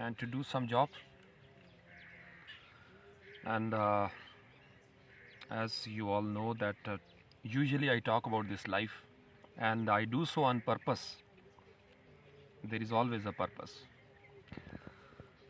and to do some job, and as you all know that usually I talk about this life and I do so on purpose. There is always a purpose.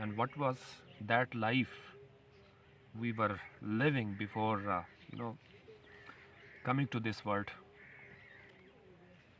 and what was that life we were living before coming to this world,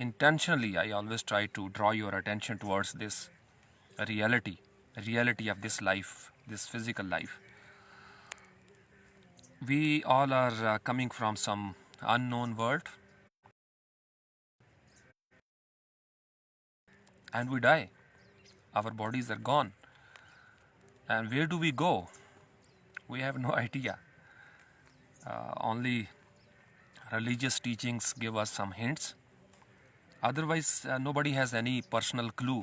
intentionally, I always try to draw your attention towards this reality of this life, this physical life. We all are coming from some unknown world, and we die. Our bodies are gone, and where do we go? We have no idea. Only religious teachings give us some hints. Otherwise, nobody has any personal clue.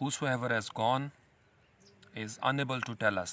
whosoever has gone is unable to tell us.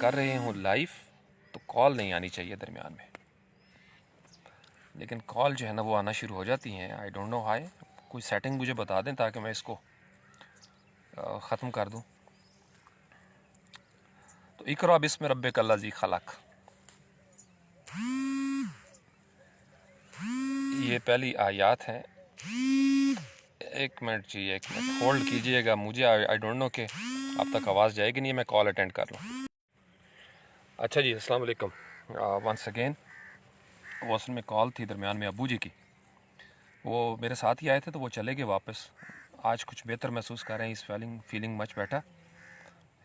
کر رہے ہوں life تو کال نہیں آنی چاہیے درمیان میں، لیکن کال جو ہے نا وہ آنا شروع ہو جاتی ہیں. I don't know why. کوئی سیٹنگ مجھے بتا دیں تاکہ میں اس کو ختم کر دوں. تو اقرا بسم ربک الذی خلق، یہ پہلی آیات ہیں. ایک منٹ جی، ایک منٹ ہولڈ کیجئے گا. مجھے آئی ڈونٹ نو کہ اب تک آواز جائے گی نہیں، میں کال اٹینڈ کر لوں. اچھا جی، السلام علیکم ونس اگین. وہ اصل میں کال تھی درمیان میں ابو جی کی، وہ میرے ساتھ ہی آئے تھے تو وہ چلے گئے واپس. آج کچھ بہتر محسوس کر رہے ہیں. Is feeling much better.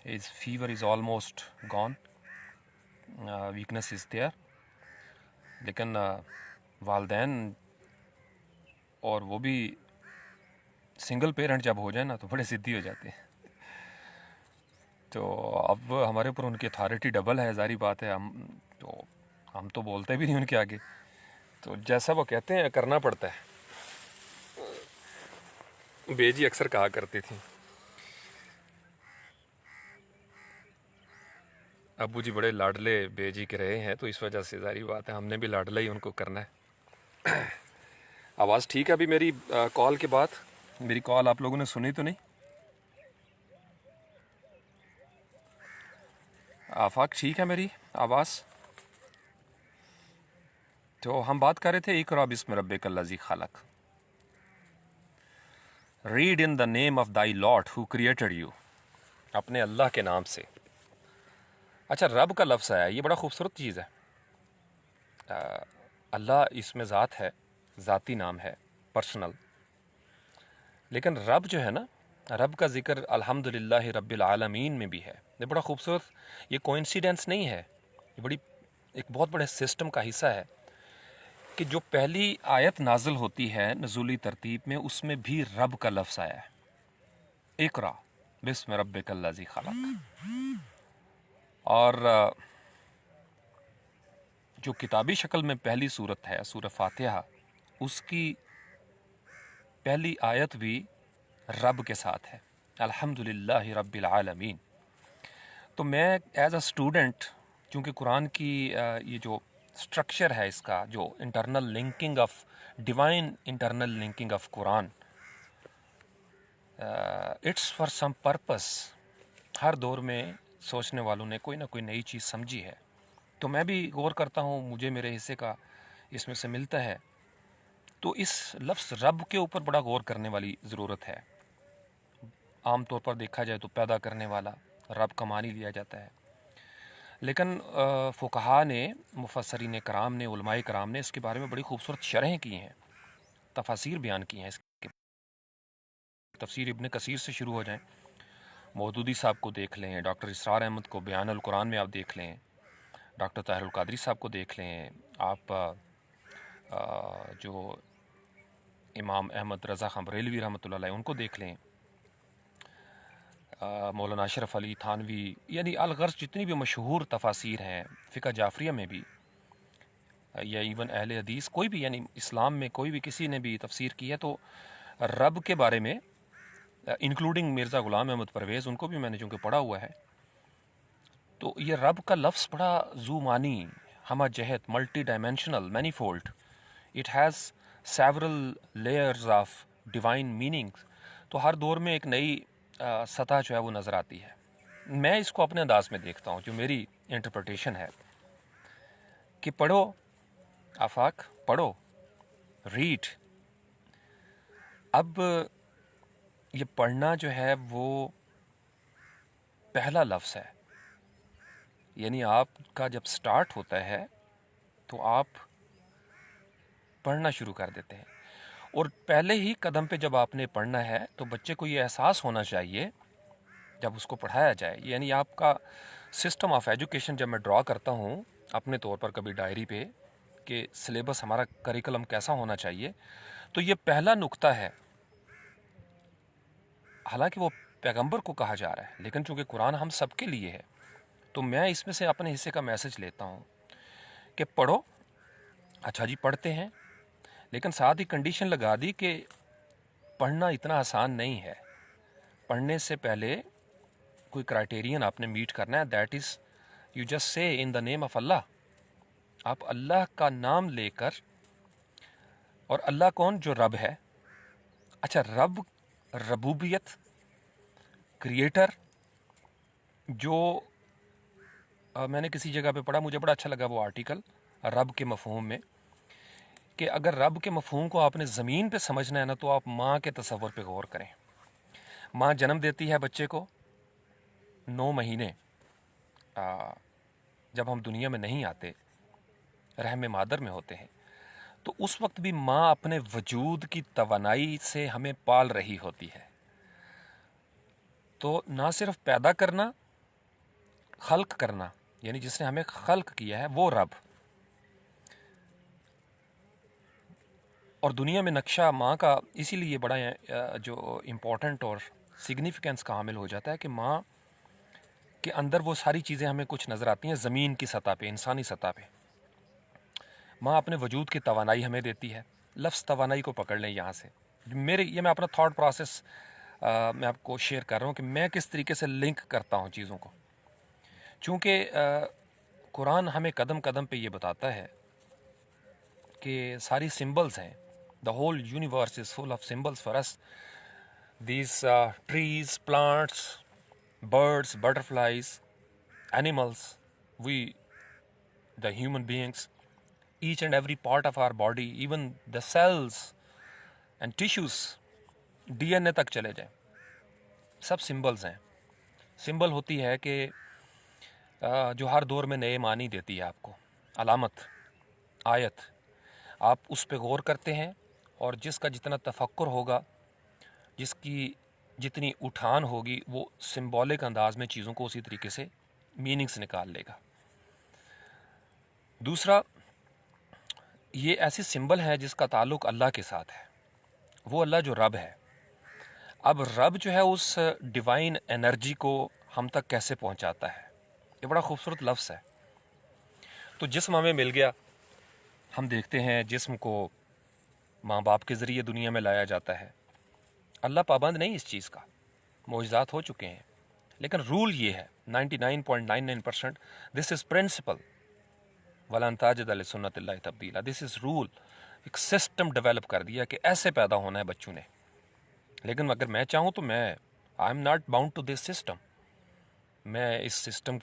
His fever is almost gone. Weakness is there. لیکن والدین اور وہ بھی سنگل پیرنٹ جب ہو جائے نا تو بڑے ضدی ہو جاتے ہیں. تو اب ہمارے اوپر ان کی اتھارٹی ڈبل ہے، ظاہری بات ہے. ہم تو بولتے بھی نہیں ان کے آگے، تو جیسا وہ کہتے ہیں کرنا پڑتا ہے. بے جی اکثر کہا کرتی تھیں ابو جی بڑے لاڈلے بے جی کے رہے ہیں، تو اس وجہ سے ظاہری بات ہے ہم نے بھی لاڈلہ ہی ان کو کرنا ہے. آواز ٹھیک ہے ابھی میری کال کے بعد؟ میری کال آپ لوگوں نے سنی تو نہیں؟ آفاق ٹھیک ہے میری آواز؟ تو ہم بات کر رہے تھے اقرا بسم ربک الذی خلق. Read in the name of دائی لاٹ ہو کریٹڈ یو، اپنے اللہ کے نام سے. اچھا، رب کا لفظ ہے، یہ بڑا خوبصورت چیز ہے. اللہ اس میں ذات ہے، ذاتی نام ہے، پرسنل. لیکن رب جو ہے نا، رب کا ذکر الحمدللہ رب العالمین میں بھی ہے. یہ بڑا خوبصورت، یہ کوئنسیڈنس نہیں ہے، یہ ایک بہت بڑے سسٹم کا حصہ ہے کہ جو پہلی آیت نازل ہوتی ہے نزولی ترتیب میں، اس میں بھی رب کا لفظ آیا ہے. اقرا بسم ربک الذی خلق. اور جو کتابی شکل میں پہلی سورت ہے سورہ فاتحہ، اس کی پہلی آیت بھی رب کے ساتھ ہے، الحمدللہ رب العالمین. تو میں ایز اے اسٹوڈنٹ، چونکہ قرآن کی یہ جو اسٹرکچر ہے، اس کا جو internal linking of divine internal linking of Quran, it's for some purpose. ہر دور میں سوچنے والوں نے کوئی نہ کوئی نئی چیز سمجھی ہے. تو میں بھی غور کرتا ہوں، مجھے میرے حصے کا اس میں سے ملتا ہے. تو اس لفظ رب کے اوپر بڑا غور کرنے والی ضرورت ہے. عام طور پر دیکھا جائے تو پیدا کرنے والا رب کا معنی لیا جاتا ہے، لیکن فقہاء نے، مفسرین کرام نے، علماء کرام نے اس کے بارے میں بڑی خوبصورت شرحیں کی ہیں، تفاسیر بیان کی ہیں. اس کے تفسیر ابن کثیر سے شروع ہو جائیں، مودودی صاحب کو دیکھ لیں، ڈاکٹر اسرار احمد کو بیان القرآن میں آپ دیکھ لیں، ڈاکٹر طاہر القادری صاحب کو دیکھ لیں، آپ جو امام احمد رضا خان بریلوی رحمۃ اللہ علیہ ان کو دیکھ لیں، مولانا اشرف علی تھانوی، یعنی الغرض جتنی بھی مشہور تفاسیر ہیں فقہ جعفریہ میں بھی، یا ایون اہل حدیث کوئی بھی، یعنی اسلام میں کوئی بھی کسی نے بھی تفسیر کی ہے تو رب کے بارے میں، انکلوڈنگ مرزا غلام احمد پرویز، ان کو بھی میں نے چونکہ پڑھا ہوا ہے. تو یہ رب کا لفظ بڑا ذو معنی، ہمہ جہت، multi dimensional, many fold. It has several layers of divine meanings. تو ہر دور میں ایک نئی سطح جو ہے وہ نظر آتی ہے. میں اس کو اپنے انداز میں دیکھتا ہوں، جو میری انٹرپریٹیشن ہے کہ پڑھو آفاق، پڑھو، ریڈ. اب یہ پڑھنا جو ہے وہ پہلا لفظ ہے، یعنی آپ کا جب سٹارٹ ہوتا ہے تو آپ پڑھنا شروع کر دیتے ہیں. اور پہلے ہی قدم پہ جب آپ نے پڑھنا ہے تو بچے کو یہ احساس ہونا چاہیے جب اس کو پڑھایا جائے، یعنی آپ کا سسٹم آف ایجوکیشن جب میں ڈرا کرتا ہوں اپنے طور پر کبھی ڈائری پہ کہ سلیبس ہمارا کریکلم کیسا ہونا چاہیے، تو یہ پہلا نقطہ ہے. حالانکہ وہ پیغمبر کو کہا جا رہا ہے، لیکن چونکہ قرآن ہم سب کے لیے ہے تو میں اس میں سے اپنے حصے کا میسج لیتا ہوں کہ پڑھو. اچھا جی، پڑھتے ہیں، لیکن ساتھ ہی کنڈیشن لگا دی کہ پڑھنا اتنا آسان نہیں ہے. پڑھنے سے پہلے کوئی کرائٹیرین آپ نے میٹ کرنا ہے، that is you just say in the name of اللہ. آپ اللہ کا نام لے کر، اور اللہ کون؟ جو رب ہے. اچھا، رب ربوبیت، کریٹر، جو میں نے کسی جگہ پہ پڑھا، مجھے بڑا اچھا لگا وہ آرٹیکل رب کے مفہوم میں، کہ اگر رب کے مفہوم کو آپ نے زمین پہ سمجھنا ہے نا، تو آپ ماں کے تصور پہ غور کریں. ماں جنم دیتی ہے بچے کو 9 مہینے، جب ہم دنیا میں نہیں آتے، رحم مادر میں ہوتے ہیں، تو اس وقت بھی ماں اپنے وجود کی توانائی سے ہمیں پال رہی ہوتی ہے. تو نہ صرف پیدا کرنا، خلق کرنا، یعنی جس نے ہمیں خلق کیا ہے وہ رب. اور دنیا میں نقشہ ماں کا اسی لیے بڑا جو امپورٹنٹ اور سگنیفیکنس کا حامل ہو جاتا ہے کہ ماں کے اندر وہ ساری چیزیں ہمیں کچھ نظر آتی ہیں زمین کی سطح پہ، انسانی سطح پہ. ماں اپنے وجود کی توانائی ہمیں دیتی ہے. لفظ توانائی کو پکڑ لیں یہاں سے. میں اپنا تھاٹ پروسیس میں آپ کو شیئر کر رہا ہوں کہ میں کس طریقے سے لنک کرتا ہوں چیزوں کو. چونکہ قرآن ہمیں قدم قدم پہ یہ بتاتا ہے کہ ساری سمبلز ہیں. The whole universe is full of symbols for us. These trees, plants, birds, butterflies, animals, we, the human beings, each and every part of our body, even the cells and tissues, DNA تک چلے جائیں، سب symbols ہیں. Symbol ہوتی ہے کہ جو ہر دور میں نئے معنی دیتی ہے آپ کو، علامت، آیت. آپ اس پہ غور کرتے ہیں، اور جس کا جتنا تفکر ہوگا، جس کی جتنی اٹھان ہوگی، وہ سمبولک انداز میں چیزوں کو اسی طریقے سے میننگز نکال لے گا. دوسرا، یہ ایسی سمبل ہے جس کا تعلق اللہ کے ساتھ ہے. وہ اللہ جو رب ہے. اب رب جو ہے اس ڈیوائن انرجی کو ہم تک کیسے پہنچاتا ہے؟ یہ بڑا خوبصورت لفظ ہے. تو جسم ہمیں مل گیا. ہم دیکھتے ہیں جسم کو ماں باپ کے ذریعے دنیا میں لایا جاتا ہے. اللہ پابند نہیں اس چیز کا، معجزات ہو چکے ہیں، لیکن رول یہ ہے 99.99%. دس از پرنسپل وَلَن تَجِدَ لِسُنَّتِ اللَّهِ تَبْدِيلًا. دس از رول. ایک سسٹم ڈیولپ کر دیا کہ ایسے پیدا ہونا ہے بچوں نے. لیکن اگر میں چاہوں تو میں I am not bound to this system. میں اس سسٹم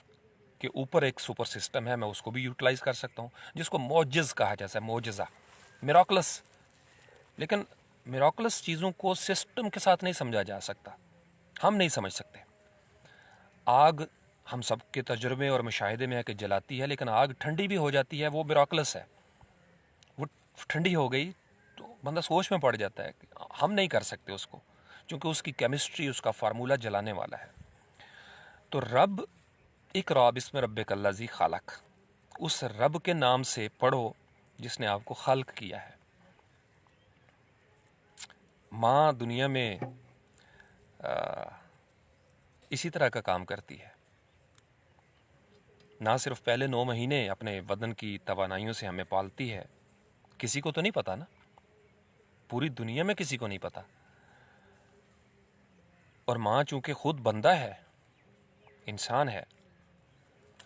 کے اوپر ایک سپر سسٹم ہے، میں اس کو بھی یوٹیلائز کر سکتا ہوں، جس کو معجز کہا جاتا ہے، معجزہ، میراکلس. لیکن میراکلس چیزوں کو سسٹم کے ساتھ نہیں سمجھا جا سکتا. ہم نہیں سمجھ سکتے. آگ ہم سب کے تجربے اور مشاہدے میں ہے کہ جلاتی ہے، لیکن آگ ٹھنڈی بھی ہو جاتی ہے، وہ میراکلس ہے. وہ ٹھنڈی ہو گئی تو بندہ سوچ میں پڑ جاتا ہے کہ ہم نہیں کر سکتے اس کو، چونکہ اس کی کیمسٹری، اس کا فارمولہ جلانے والا ہے. تو رب، اقرا بسم ربک الذی خلق، اس رب کے نام سے پڑھو جس نے آپ کو خلق کیا ہے. ماں دنیا میں اسی طرح کا کام کرتی ہے. نہ صرف پہلے 9 مہینے اپنے بدن کی توانائیوں سے ہمیں پالتی ہے. کسی کو تو نہیں پتا نا، پوری دنیا میں کسی کو نہیں پتا. اور ماں چونکہ خود بندہ ہے، انسان ہے،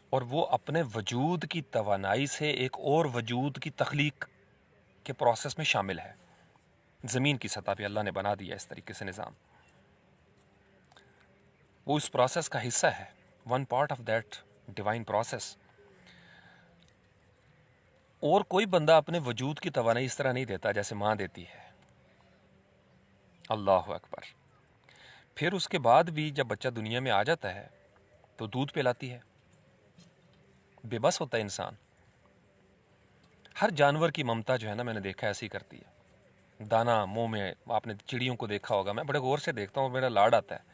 اور وہ اپنے وجود کی توانائی سے ایک اور وجود کی تخلیق کے پروسیس میں شامل ہے. زمین کی سطح پہ اللہ نے بنا دیا اس طریقے سے نظام. وہ اس پروسیس کا حصہ ہے، one part of that divine process. اور کوئی بندہ اپنے وجود کی توانائی اس طرح نہیں دیتا جیسے ماں دیتی ہے. اللہ اکبر. پھر اس کے بعد بھی جب بچہ دنیا میں آ جاتا ہے تو دودھ پلاتی ہے. بے بس ہوتا ہے انسان. ہر جانور کی ممتا جو ہے نا، میں نے دیکھا ایسی کرتی ہے. دانا منہ میں، آپ نے چڑیوں کو دیکھا ہوگا، میں بڑے غور سے دیکھتا ہوں، میرا لاڈ آتا ہے.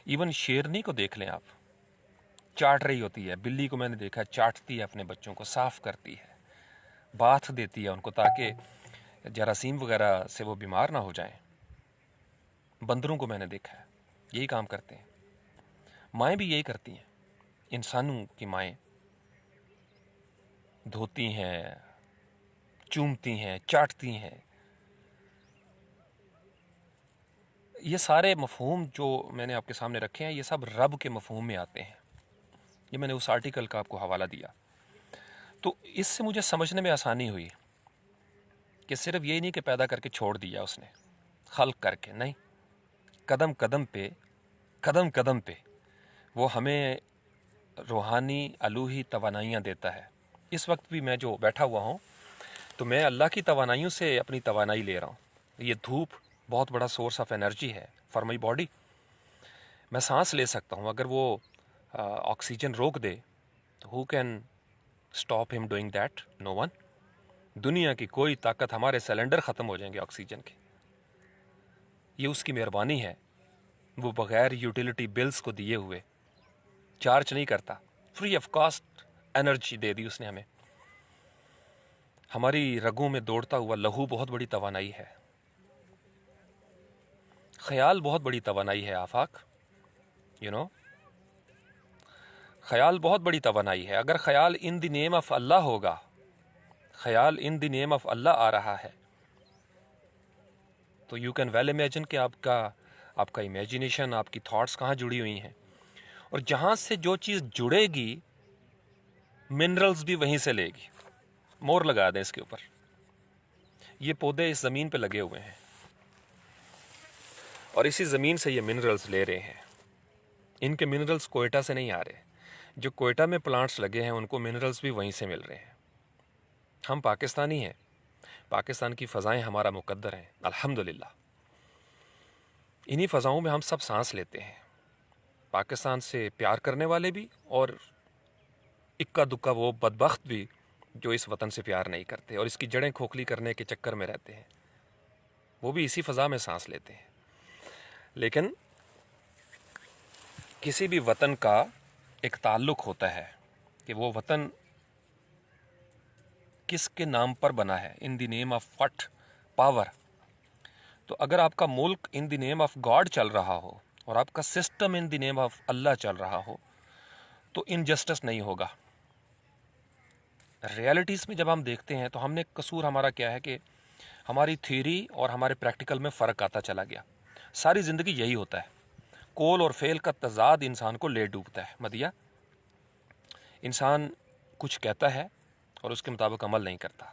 ایون شیرنی کو دیکھ لیں آپ، چاٹ رہی ہوتی ہے. بلی کو میں نے دیکھا چاٹتی ہے اپنے بچوں کو، صاف کرتی ہے، باتھ دیتی ہے ان کو تاکہ جراثیم وغیرہ سے وہ بیمار نہ ہو جائیں. بندروں کو میں نے دیکھا ہے یہی کام کرتے ہیں. مائیں بھی یہی کرتی ہیں. انسانوں کی مائیں دھوتی ہیں، چومتی ہیں، چاٹتی ہیں. یہ سارے مفہوم جو میں نے آپ کے سامنے رکھے ہیں، یہ سب رب کے مفہوم میں آتے ہیں. یہ میں نے اس آرٹیکل کا آپ کو حوالہ دیا. تو اس سے مجھے سمجھنے میں آسانی ہوئی کہ صرف یہی نہیں کہ پیدا کر کے چھوڑ دیا اس نے خلق کر کے، نہیں، قدم قدم پہ وہ ہمیں روحانی الوہی توانائیاں دیتا ہے. اس وقت بھی میں جو بیٹھا ہوا ہوں تو میں اللہ کی توانائیوں سے اپنی توانائی لے رہا ہوں. یہ دھوپ بہت بڑا سورس آف انرجی ہے فار مائی باڈی. میں سانس لے سکتا ہوں. اگر وہ آکسیجن روک دے تو who can stop him doing that? No one. دنیا کی کوئی طاقت، ہمارے سلنڈر ختم ہو جائیں گے آکسیجن کے. یہ اس کی مہربانی ہے. وہ بغیر یوٹیلیٹی بلز کو دیے ہوئے چارج نہیں کرتا، فری آف کاسٹ انرجی دے دی اس نے ہمیں. ہماری رگوں میں دوڑتا ہوا لہو بہت بڑی توانائی ہے. خیال بہت بڑی توانائی ہے آفاق، خیال بہت بڑی توانائی ہے. اگر خیال ان دی نیم آف اللہ ہوگا، خیال ان دی نیم آف اللہ آ رہا ہے، تو یو کین ویل امیجن کہ آپ کا امیجنیشن، آپ کی تھاٹس کہاں جڑی ہوئی ہیں. اور جہاں سے جو چیز جڑے گی منرلز بھی وہیں سے لے گی. مور لگا دیں اس کے اوپر. یہ پودے اس زمین پہ لگے ہوئے ہیں اور اسی زمین سے یہ منرلز لے رہے ہیں. ان کے منرلز کوئٹہ سے نہیں آ رہے. جو کوئٹہ میں پلانٹس لگے ہیں ان کو منرلز بھی وہیں سے مل رہے ہیں. ہم پاکستانی ہیں، پاکستان کی فضائیں ہمارا مقدر ہیں الحمدللہ. انہی فضاؤں میں ہم سب سانس لیتے ہیں، پاکستان سے پیار کرنے والے بھی اور اکا دکا وہ بدبخت بھی جو اس وطن سے پیار نہیں کرتے اور اس کی جڑیں کھوکھلی کرنے کے چکر میں رہتے ہیں. وہ بھی اسی فضا میں سانس لیتے ہیں. لیکن کسی بھی وطن کا ایک تعلق ہوتا ہے کہ وہ وطن کس کے نام پر بنا ہے. ان دی نیم آف وٹ؟ پاور. تو اگر آپ کا ملک ان دی نیم آف گاڈ چل رہا ہو اور آپ کا system in the name of اللہ چل رہا ہو تو انجسٹس نہیں ہوگا. ریالٹیز میں جب ہم دیکھتے ہیں تو ہم نے قصور ہمارا کیا ہے کہ ہماری تھیوری اور ہمارے پریکٹیکل میں فرق آتا چلا گیا. ساری زندگی یہی ہوتا ہے. قول اور فعل کا تضاد انسان کو لے ڈوبتا ہے. مدیہ انسان کچھ کہتا ہے اور اس کے مطابق عمل نہیں کرتا.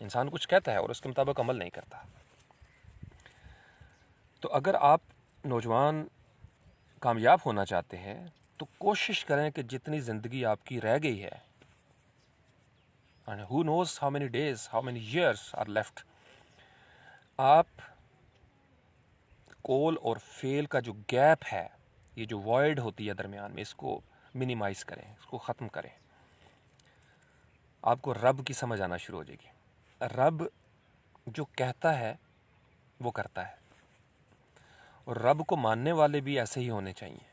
انسان کچھ کہتا ہے اور اس کے مطابق عمل نہیں کرتا. تو اگر آپ نوجوان کامیاب ہونا چاہتے ہیں تو کوشش کریں کہ جتنی زندگی آپ کی رہ گئی ہے، and who knows how many days, how many years are left، آپ قول اور فعل کا جو گیپ ہے، یہ جو وائڈ ہوتی ہے درمیان میں، اس کو منیمائز کریں، اس کو ختم کریں. آپ کو رب کی سمجھ آنا شروع ہو جائے گی. رب جو کہتا ہے وہ کرتا ہے، اور رب کو ماننے والے بھی ایسے ہی ہونے چاہیے.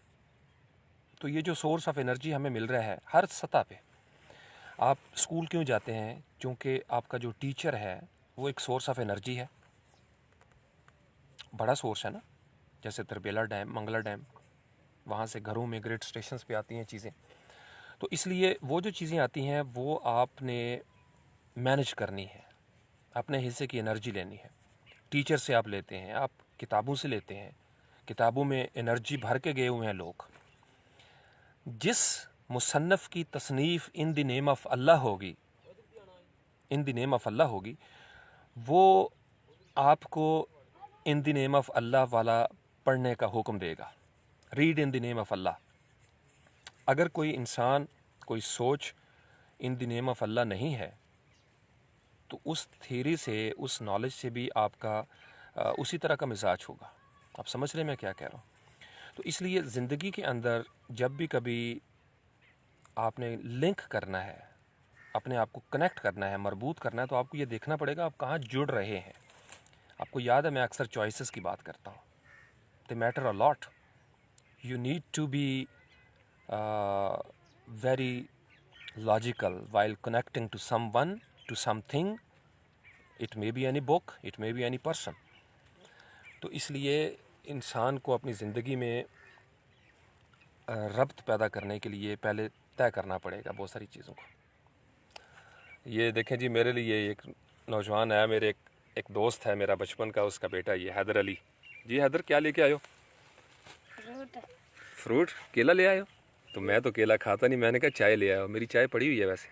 تو یہ جو سورس آف انرجی ہمیں مل رہا ہے ہر سطح پہ. آپ اسکول کیوں جاتے ہیں؟ چونکہ آپ کا جو ٹیچر ہے وہ ایک سورس آف انرجی ہے، بڑا سورس ہے نا. جیسے تربیلا ڈیم، منگلا ڈیم، وہاں سے گھروں میں گریڈ اسٹیشنز پہ آتی ہیں چیزیں. تو اس لیے وہ جو چیزیں آتی ہیں وہ آپ نے مینج کرنی ہے، اپنے حصے کی انرجی لینی ہے. ٹیچر سے آپ لیتے ہیں، آپ کتابوں سے لیتے ہیں، کتابوں میں انرجی بھر کے گئے ہوئے ہیں لوگ. جس مصنف کی تصنیف ان دی نیم آف اللہ ہوگی، ان دی نیم آف اللہ ہوگی، وہ آپ کو ان دی نیم آف اللہ والا پڑھنے کا حکم دے گا. Read in the name of اللہ. اگر کوئی انسان، کوئی سوچ ان دی نیم آف اللہ نہیں ہے تو اس تھیوری سے، اس نالج سے بھی آپ کا اسی طرح کا مزاج ہوگا. آپ سمجھ رہے ہیں میں کیا کہہ رہا ہوں؟ تو اس لیے زندگی کے اندر جب بھی کبھی آپ نے لنک کرنا ہے، اپنے آپ کو کنیکٹ کرنا ہے، مربوط کرنا ہے، تو آپ کو یہ دیکھنا پڑے گا آپ کہاں جڑ رہے ہیں. آپ کو یاد ہے میں اکثر چوائسز کی بات کرتا ہوں. They matter a lot. You need to be very logical while connecting to someone, to something. It may be any book, it may be any person. تو اس لیے انسان کو اپنی زندگی میں ربط پیدا کرنے کے لیے پہلے طے کرنا پڑے گا بہت ساری چیزوں کو. یہ دیکھیں جی، میرے لیے ایک نوجوان ہے، میرے ایک دوست ہے میرا بچپن کا، اس کا بیٹا یہ حیدر علی. جی حیدر، کیا لے کے آئے ہو؟ فروٹ. کیلا لے آئے ہو؟ تو میں تو کیلا کھاتا نہیں, میں نے کہا چائے لے آیا, میری چائے پڑی ہوئی ہے ویسے.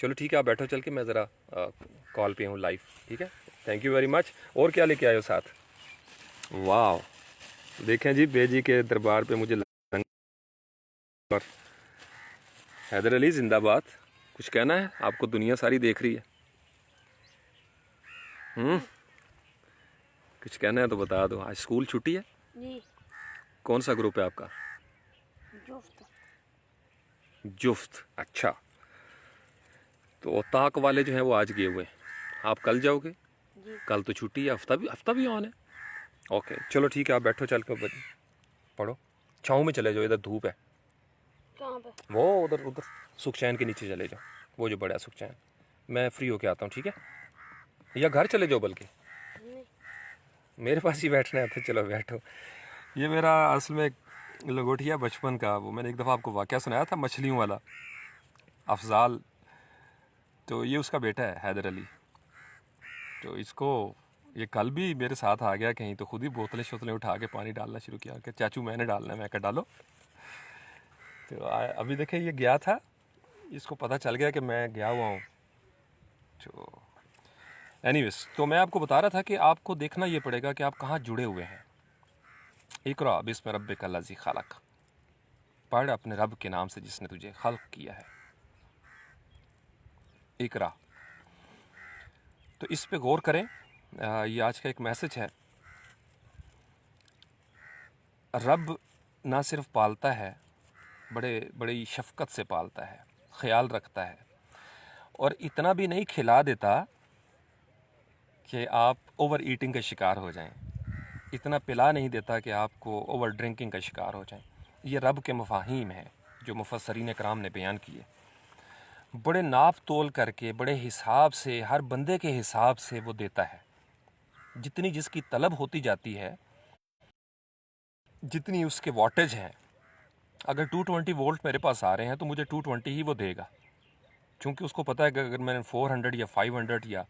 چلو ٹھیک ہے, آپ بیٹھو چل کے, میں ذرا کال پہ ہوں لائیو, ٹھیک ہے. Thank you very much. اور کیا لے کے آئے ہو ساتھ؟ واو, دیکھیں جی بے جی کے دربار پہ مجھے لنگر. حیدر علی زندہ باد. کچھ کہنا ہے آپ کو؟ دنیا ساری دیکھ رہی ہے. کچھ کہنا ہے تو بتا دو. آج اسکول چھٹی ہے؟ جی. کون سا گروپ ہے آپ کا؟ جفت. جفت, اچھا. تو طاق والے جو ہیں وہ آج گئے ہوئے ہیں, آپ کل جاؤ گے؟ جی. کل تو چھٹی ہے, ہفتہ بھی آن ہے. اوکے چلو ٹھیک ہے, آپ بیٹھو چل کر پڑھو. چھاؤں میں چلے جاؤ, ادھر دھوپ ہے. کہاں پہ؟ وہ ادھر سکھچین کے نیچے چلے جاؤ, وہ جو بڑا سکھچین. میں فری ہو کے آتا ہوں, ٹھیک ہے. یا گھر چلے جاؤ بلکہ, نہیں. میرے پاس ہی بیٹھنا ہے تو چلو بیٹھو. یہ میرا اصل میں لنگوٹیا بچپن کا, وہ میں نے ایک دفعہ آپ کو واقعہ سنایا تھا مچھلیوں والا, افضال. تو یہ اس کا بیٹا ہے حیدر علی. تو اس کو یہ کل بھی میرے ساتھ آ گیا کہیں, تو خود ہی بوتلیں شوتلیں اٹھا کے پانی ڈالنا شروع کیا کہ چاچو میں نے ڈالنا ہے. میں کہا ڈالو. تو ابھی دیکھیں یہ گیا تھا, اس کو پتہ چل گیا کہ میں گیا ہوا ہوں. تو اینی ویز, تو میں آپ کو بتا رہا تھا کہ آپ کو دیکھنا یہ پڑے گا کہ آپ کہاں جڑے ہوئے ہیں. اقرا بسم ربک الذی خلق, پڑھ اپنے رب کے نام سے جس نے تجھے خلق کیا ہے. اقرا. تو اس پہ غور کریں, یہ آج کا ایک میسج ہے. رب نہ صرف پالتا ہے, بڑی شفقت سے پالتا ہے, خیال رکھتا ہے, اور اتنا بھی نہیں کھلا دیتا کہ آپ اوور ایٹنگ کا شکار ہو جائیں. اتنا پلا نہیں دیتا کہ آپ کو اوور ڈرنکنگ کا شکار ہو جائیں. یہ رب کے مفاہیم ہیں جو مفسرین کرام نے بیان کیے. بڑے ناپ تول کر کے, بڑے حساب سے, ہر بندے کے حساب سے وہ دیتا ہے. جتنی جس کی طلب ہوتی جاتی ہے, جتنی اس کے واٹیج ہیں. اگر 220 وولٹ میرے پاس آ رہے ہیں تو مجھے 220 ہی وہ دے گا, چونکہ اس کو پتہ ہے کہ اگر میں نے 400 یا 500 یا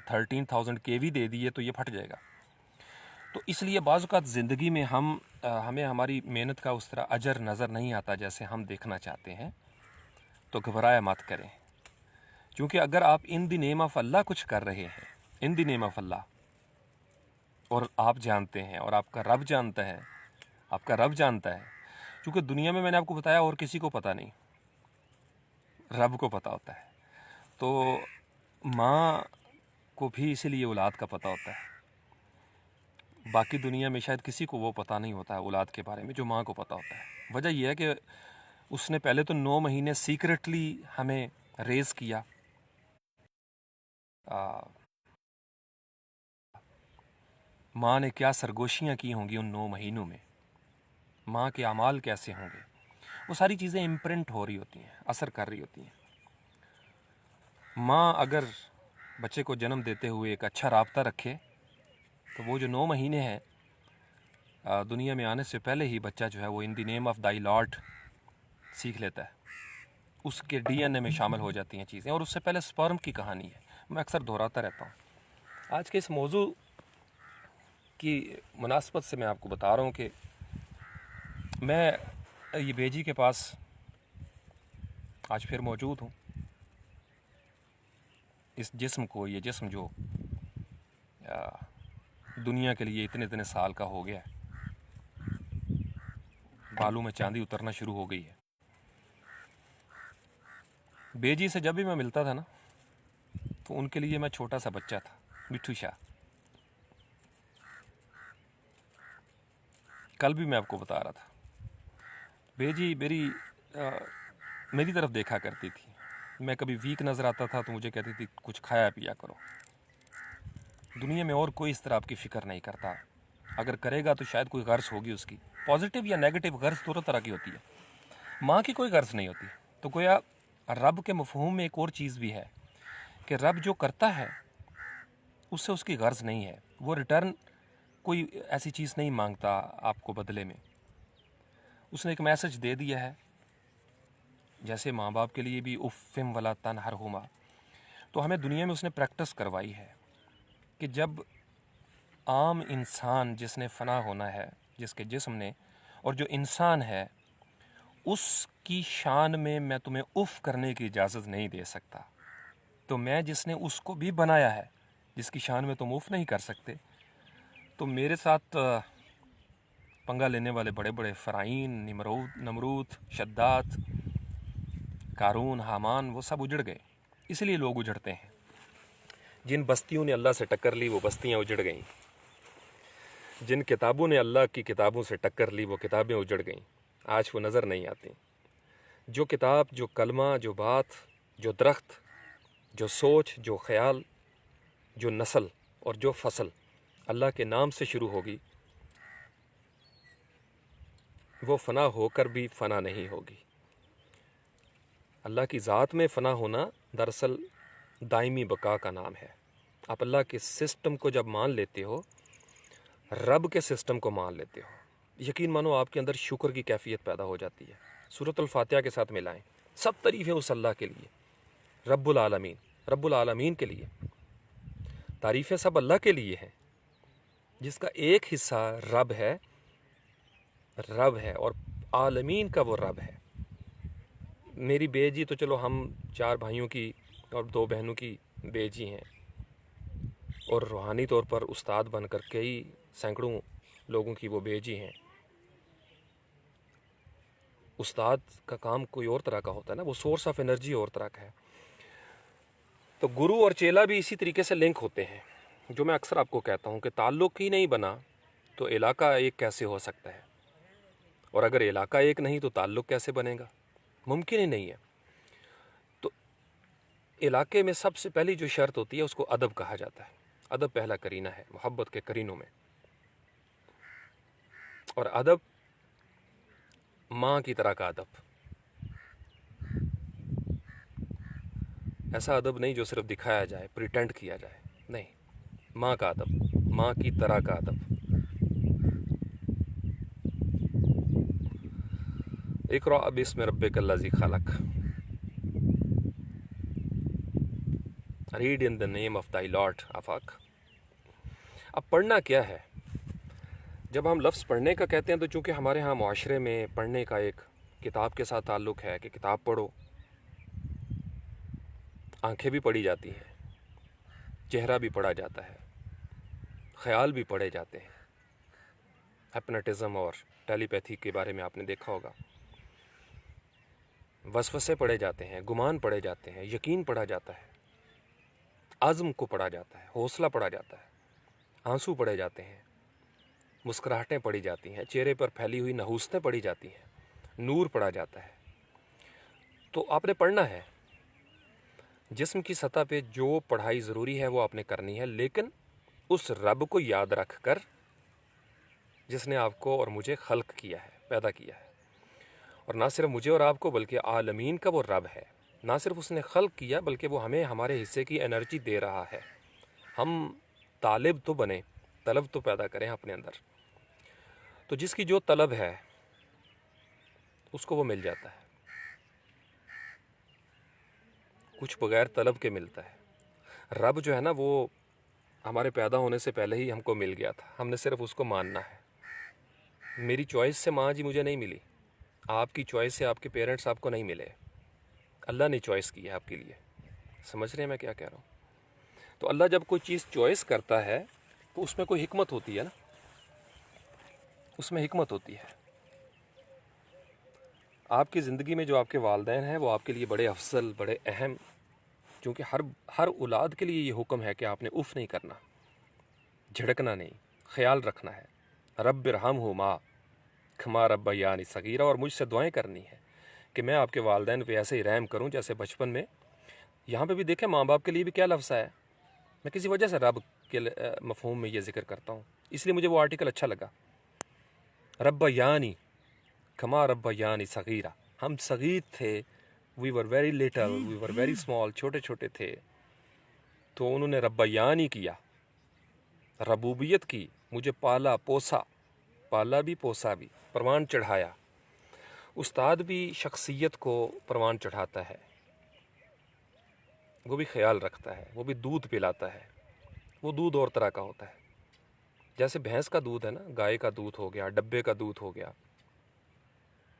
13,000 kV دے دیے تو یہ پھٹ جائے گا. تو اس لیے بعض اوقات زندگی میں ہمیں ہماری محنت کا اس طرح اجر نظر نہیں آتا جیسے ہم دیکھنا چاہتے ہیں. تو گھبرایا مت کریں, کیونکہ اگر آپ ان دی نیم آف اللہ کچھ کر رہے ہیں, ان دی نیم آف اللہ, اور آپ جانتے ہیں اور آپ کا رب جانتا ہے, آپ کا رب جانتا ہے, کیونکہ دنیا میں نے آپ کو بتایا اور کسی کو پتہ نہیں, رب کو پتہ ہوتا ہے. تو ماں کو بھی اسی لیے اولاد کا پتہ ہوتا ہے. باقی دنیا میں شاید کسی کو وہ پتہ نہیں ہوتا ہے اولاد کے بارے میں جو ماں کو پتہ ہوتا ہے. وجہ یہ ہے کہ اس نے پہلے تو 9 مہینے سیکرٹلی ہمیں ریز کیا. ماں نے کیا سرگوشیاں کی ہوں گی ان 9 مہینوں میں, ماں کے اعمال کیسے ہوں گے, وہ ساری چیزیں امپرنٹ ہو رہی ہوتی ہیں, اثر کر رہی ہوتی ہیں. ماں اگر بچے کو جنم دیتے ہوئے ایک اچھا رابطہ رکھے تو وہ جو 9 مہینے ہیں دنیا میں آنے سے پہلے ہی بچہ جو ہے وہ ان دی نیم آف دائی لارڈ سیکھ لیتا ہے. اس کے ڈی این اے میں شامل ہو جاتی ہیں چیزیں, اور اس سے پہلے سپرم کی کہانی ہے. میں اکثر دہراتا رہتا ہوں. آج کے اس موضوع کی مناسبت سے میں آپ کو بتا رہا ہوں کہ میں یہ بیجی کے پاس آج پھر موجود ہوں. اس جسم کو, یہ جسم جو دنیا کے لیے اتنے سال کا ہو گیا ہے, بالوں میں چاندی اترنا شروع ہو گئی ہے. بیجی سے جب بھی میں ملتا تھا نا تو ان کے لیے میں چھوٹا سا بچہ تھا, مٹھو شاہ. کل بھی میں آپ کو بتا رہا تھا, بیجی میری طرف دیکھا کرتی تھی. میں کبھی ویک نظر آتا تھا تو مجھے کہتی تھی کچھ کھایا پیا کرو. دنیا میں اور کوئی اس طرح آپ کی فکر نہیں کرتا. اگر کرے گا تو شاید کوئی غرض ہوگی اس کی, پازیٹیو یا نیگیٹو غرض دونوں طرح کی ہوتی ہے. ماں کی کوئی غرض نہیں ہوتی. تو گویا رب کے مفہوم میں ایک اور چیز بھی ہے کہ رب جو کرتا ہے اس سے اس کی غرض نہیں ہے. وہ ریٹرن کوئی ایسی چیز نہیں مانگتا آپ کو بدلے میں. اس نے ایک میسج دے دیا ہے, جیسے ماں باپ کے لیے بھی افم ولا تنہرہما, تو ہمیں دنیا میں اس نے پریکٹس کروائی ہے کہ جب عام انسان جس نے فنا ہونا ہے, جس کے جسم نے, اور جو انسان ہے اس کی شان میں تمہیں اف کرنے کی اجازت نہیں دے سکتا. تو میں جس نے اس کو بھی بنایا ہے جس کی شان میں تم اف نہیں کر سکتے، تو میرے ساتھ پنگا لینے والے بڑے بڑے فرعین، نمرود، شداد، قارون، حامان، وہ سب اجڑ گئے. اس لیے لوگ اجڑتے ہیں. جن بستیوں نے اللہ سے ٹکر لی وہ بستیاں اجڑ گئیں. جن کتابوں نے اللہ کی کتابوں سے ٹکر لی وہ کتابیں اجڑ گئیں. آج وہ نظر نہیں آتی. جو کتاب، جو کلمہ، جو بات، جو درخت، جو سوچ، جو خیال، جو نسل اور جو فصل اللہ کے نام سے شروع ہوگی، وہ فنا ہو کر بھی فنا نہیں ہوگی. اللہ کی ذات میں فنا ہونا دراصل دائمی بقا کا نام ہے. آپ اللہ کے سسٹم کو جب مان لیتے ہو، رب کے سسٹم کو مان لیتے ہو، یقین مانو آپ کے اندر شکر کی کیفیت پیدا ہو جاتی ہے. سورۃ الفاتحہ کے ساتھ ملائیں. سب تعریفیں اس اللہ کے لیے، رب العالمین، رب العالمین کے لیے. تعریفیں سب اللہ کے لیے ہیں جس کا ایک حصہ رب ہے اور عالمین کا وہ رب ہے. میری بیجی تو چلو ہم 4 بھائیوں کی اور 2 بہنوں کی بیجی ہیں، اور روحانی طور پر استاد بن کر کئی سینکڑوں لوگوں کی وہ بیجی ہیں. استاد کا کام کوئی اور طرح کا ہوتا ہے نا، وہ سورس آف انرجی اور طرح کا ہے. تو گرو اور چیلا بھی اسی طریقے سے لنک ہوتے ہیں. جو میں اکثر آپ کو کہتا ہوں کہ تعلق ہی نہیں بنا تو علاقہ ایک کیسے ہو سکتا ہے، اور اگر علاقہ ایک نہیں تو تعلق کیسے بنے گا؟ ممکن ہی نہیں ہے. تو علاقے میں سب سے پہلی جو شرط ہوتی ہے اس کو ادب کہا جاتا ہے. ادب پہلا کرینہ ہے محبت کے کرینوں میں. اور ادب ماں کی طرح کا ادب، ایسا ادب نہیں جو صرف دکھایا جائے، پریٹینڈ کیا جائے، نہیں. ماں کا ادب، ماں کی طرح کا ادب. اقرأ باسم ربک الذی خلق. Read in the name of thy lord. آفاق. اب پڑھنا کیا ہے؟ جب ہم لفظ پڑھنے کا کہتے ہیں تو چونکہ ہمارے ہاں معاشرے میں پڑھنے کا ایک کتاب کے ساتھ تعلق ہے کہ کتاب پڑھو، آنکھیں بھی پڑھی جاتی ہیں، چہرہ بھی پڑھا جاتا ہے، خیال بھی پڑھے جاتے ہیں. ہپناٹزم اور ٹیلی پیتھی کے بارے میں آپ نے دیکھا ہوگا. وسوسے پڑھے جاتے ہیں، گمان پڑھے جاتے ہیں، یقین پڑھا جاتا ہے، عزم کو پڑھا جاتا ہے، حوصلہ پڑھا جاتا ہے، آنسو پڑھے جاتے ہیں، مسکراہٹیں پڑھی جاتی ہیں، چہرے پر پھیلی ہوئی نحوستیں پڑھی جاتی ہیں، نور پڑھا جاتا ہے. تو آپ نے پڑھنا ہے. جسم کی سطح پہ جو پڑھائی ضروری ہے وہ آپ نے کرنی ہے، لیکن اس رب کو یاد رکھ کر جس نے آپ کو اور مجھے خلق کیا ہے، پیدا کیا ہے. اور نہ صرف مجھے اور آپ کو بلکہ عالمین کا وہ رب ہے. نہ صرف اس نے خلق کیا بلکہ وہ ہمیں ہمارے حصے کی انرجی دے رہا ہے. ہم طالب تو بنیں، طلب تو پیدا کریں اپنے اندر. تو جس کی جو طلب ہے اس کو وہ مل جاتا ہے. کچھ بغیر طلب کے ملتا ہے. رب جو ہے نا وہ ہمارے پیدا ہونے سے پہلے ہی ہم کو مل گیا تھا، ہم نے صرف اس کو ماننا ہے. میری چوائس سے ماں جی مجھے نہیں ملی، آپ کی چوائس سے آپ کے پیرنٹس آپ کو نہیں ملے. اللہ نے چوائس کی ہے آپ کے لیے. سمجھ رہے ہیں میں کیا کہہ رہا ہوں؟ تو اللہ جب کوئی چیز چوائس کرتا ہے تو اس میں کوئی حکمت ہوتی ہے نا، اس میں حکمت ہوتی ہے. آپ کی زندگی میں جو آپ کے والدین ہیں وہ آپ کے لیے بڑے افضل، بڑے اہم، کیونکہ ہر اولاد کے لیے یہ حکم ہے کہ آپ نے اف نہیں کرنا، جھڑکنا نہیں، خیال رکھنا ہے. رب ارحمہما کما ربیانی صغیرا. اور مجھ سے دعائیں کرنی ہے کہ میں آپ کے والدین پہ ایسے ہی رحم کروں جیسے بچپن میں. یہاں پہ بھی دیکھیں ماں باپ کے لیے بھی کیا لفظ ہے. میں کسی وجہ سے رب کے مفہوم میں یہ ذکر کرتا ہوں، اس لیے مجھے وہ آرٹیکل اچھا لگا. ربیانی کما ربیانی صغیرا. ہم صغیر تھے، we were very little, we were very small, چھوٹے چھوٹے تھے، تو انہوں نے ربیانی کیا، ربوبیت کی، مجھے پالا پوسا، پالا بھی پوسا بھی، پروان چڑھایا. استاد بھی شخصیت کو پروان چڑھاتا ہے، وہ بھی خیال رکھتا ہے، وہ بھی دودھ پلاتا ہے. وہ دودھ اور طرح کا ہوتا ہے. جیسے بھینس کا دودھ ہے نا، گائے کا دودھ ہو گیا، ڈبے کا دودھ ہو گیا،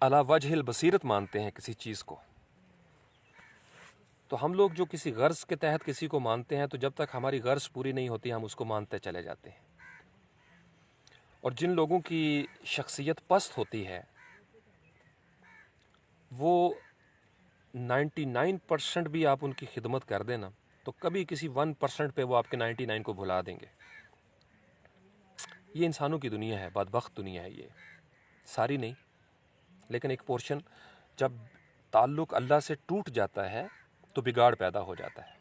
علی وجہ البصیرت مانتے ہیں کسی چیز کو، تو ہم لوگ جو کسی غرض کے تحت کسی کو مانتے ہیں، تو جب تک ہماری غرض پوری نہیں ہوتی ہم اس کو مانتے چلے جاتے ہیں۔ اور جن لوگوں کی شخصیت پست ہوتی ہے وہ 99% بھی آپ ان کی خدمت کر دیں نا، تو کبھی کسی 1% پہ وہ آپ کے 99 کو بھلا دیں گے۔ یہ انسانوں کی دنیا ہے، بدبخت دنیا ہے، یہ ساری نہیں، لیکن ایک پورشن جب تعلق اللہ سے ٹوٹ جاتا ہے تو بگاڑ پیدا ہو جاتا ہے۔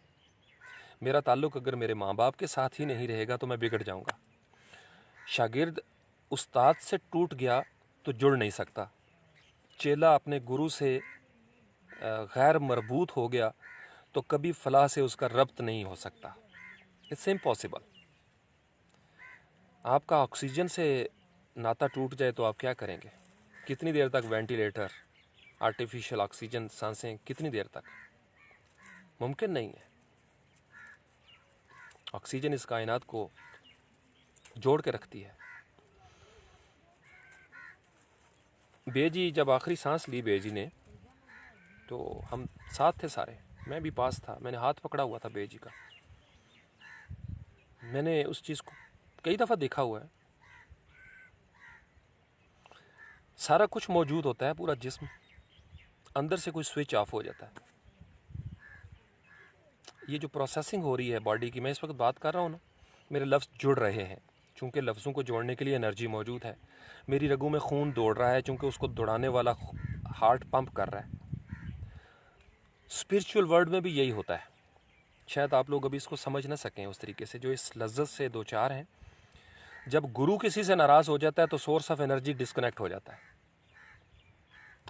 میرا تعلق اگر میرے ماں باپ کے ساتھ ہی نہیں رہے گا تو میں بگڑ جاؤں گا۔ شاگرد استاد سے ٹوٹ گیا تو جڑ نہیں سکتا۔ چیلا اپنے گرو سے غیر مربوط ہو گیا تو کبھی فلاح سے اس کا ربط نہیں ہو سکتا۔ It's impossible. آپ کا آکسیجن سے ناتا ٹوٹ جائے تو آپ کیا کریں گے؟ کتنی دیر تک وینٹیلیٹر، آرٹیفیشل آکسیجن سانسیں کتنی دیر تک؟ ممکن نہیں ہے۔ آکسیجن اس کائنات کو جوڑ کے رکھتی ہے۔ بے جی جب آخری سانس لی بے جی نے تو ہم ساتھ تھے سارے، میں بھی پاس تھا، میں نے ہاتھ پکڑا ہوا تھا بے جی کا۔ میں نے اس چیز کو کئی دفعہ دیکھا ہوا ہے۔ سارا کچھ موجود ہوتا ہے، پورا جسم، اندر سے کوئی سوئچ آف ہو جاتا ہے۔ یہ جو پروسیسنگ ہو رہی ہے باڈی کی، میں اس وقت بات کر رہا ہوں نا، میرے لفظ جڑ رہے ہیں چونکہ لفظوں کو جوڑنے کے لیے انرجی موجود ہے۔ میری رگوں میں خون دوڑ رہا ہے چونکہ اس کو دوڑانے والا ہارٹ پمپ کر رہا ہے۔ اسپرچول ورلڈ میں بھی یہی ہوتا ہے۔ شاید آپ لوگ ابھی اس کو سمجھ نہ سکیں اس طریقے سے، جو اس لذت سے دو چار ہیں۔ جب گرو کسی سے ناراض ہو جاتا ہے تو سورس آف انرجی ڈسکنیکٹ ہو جاتا ہے۔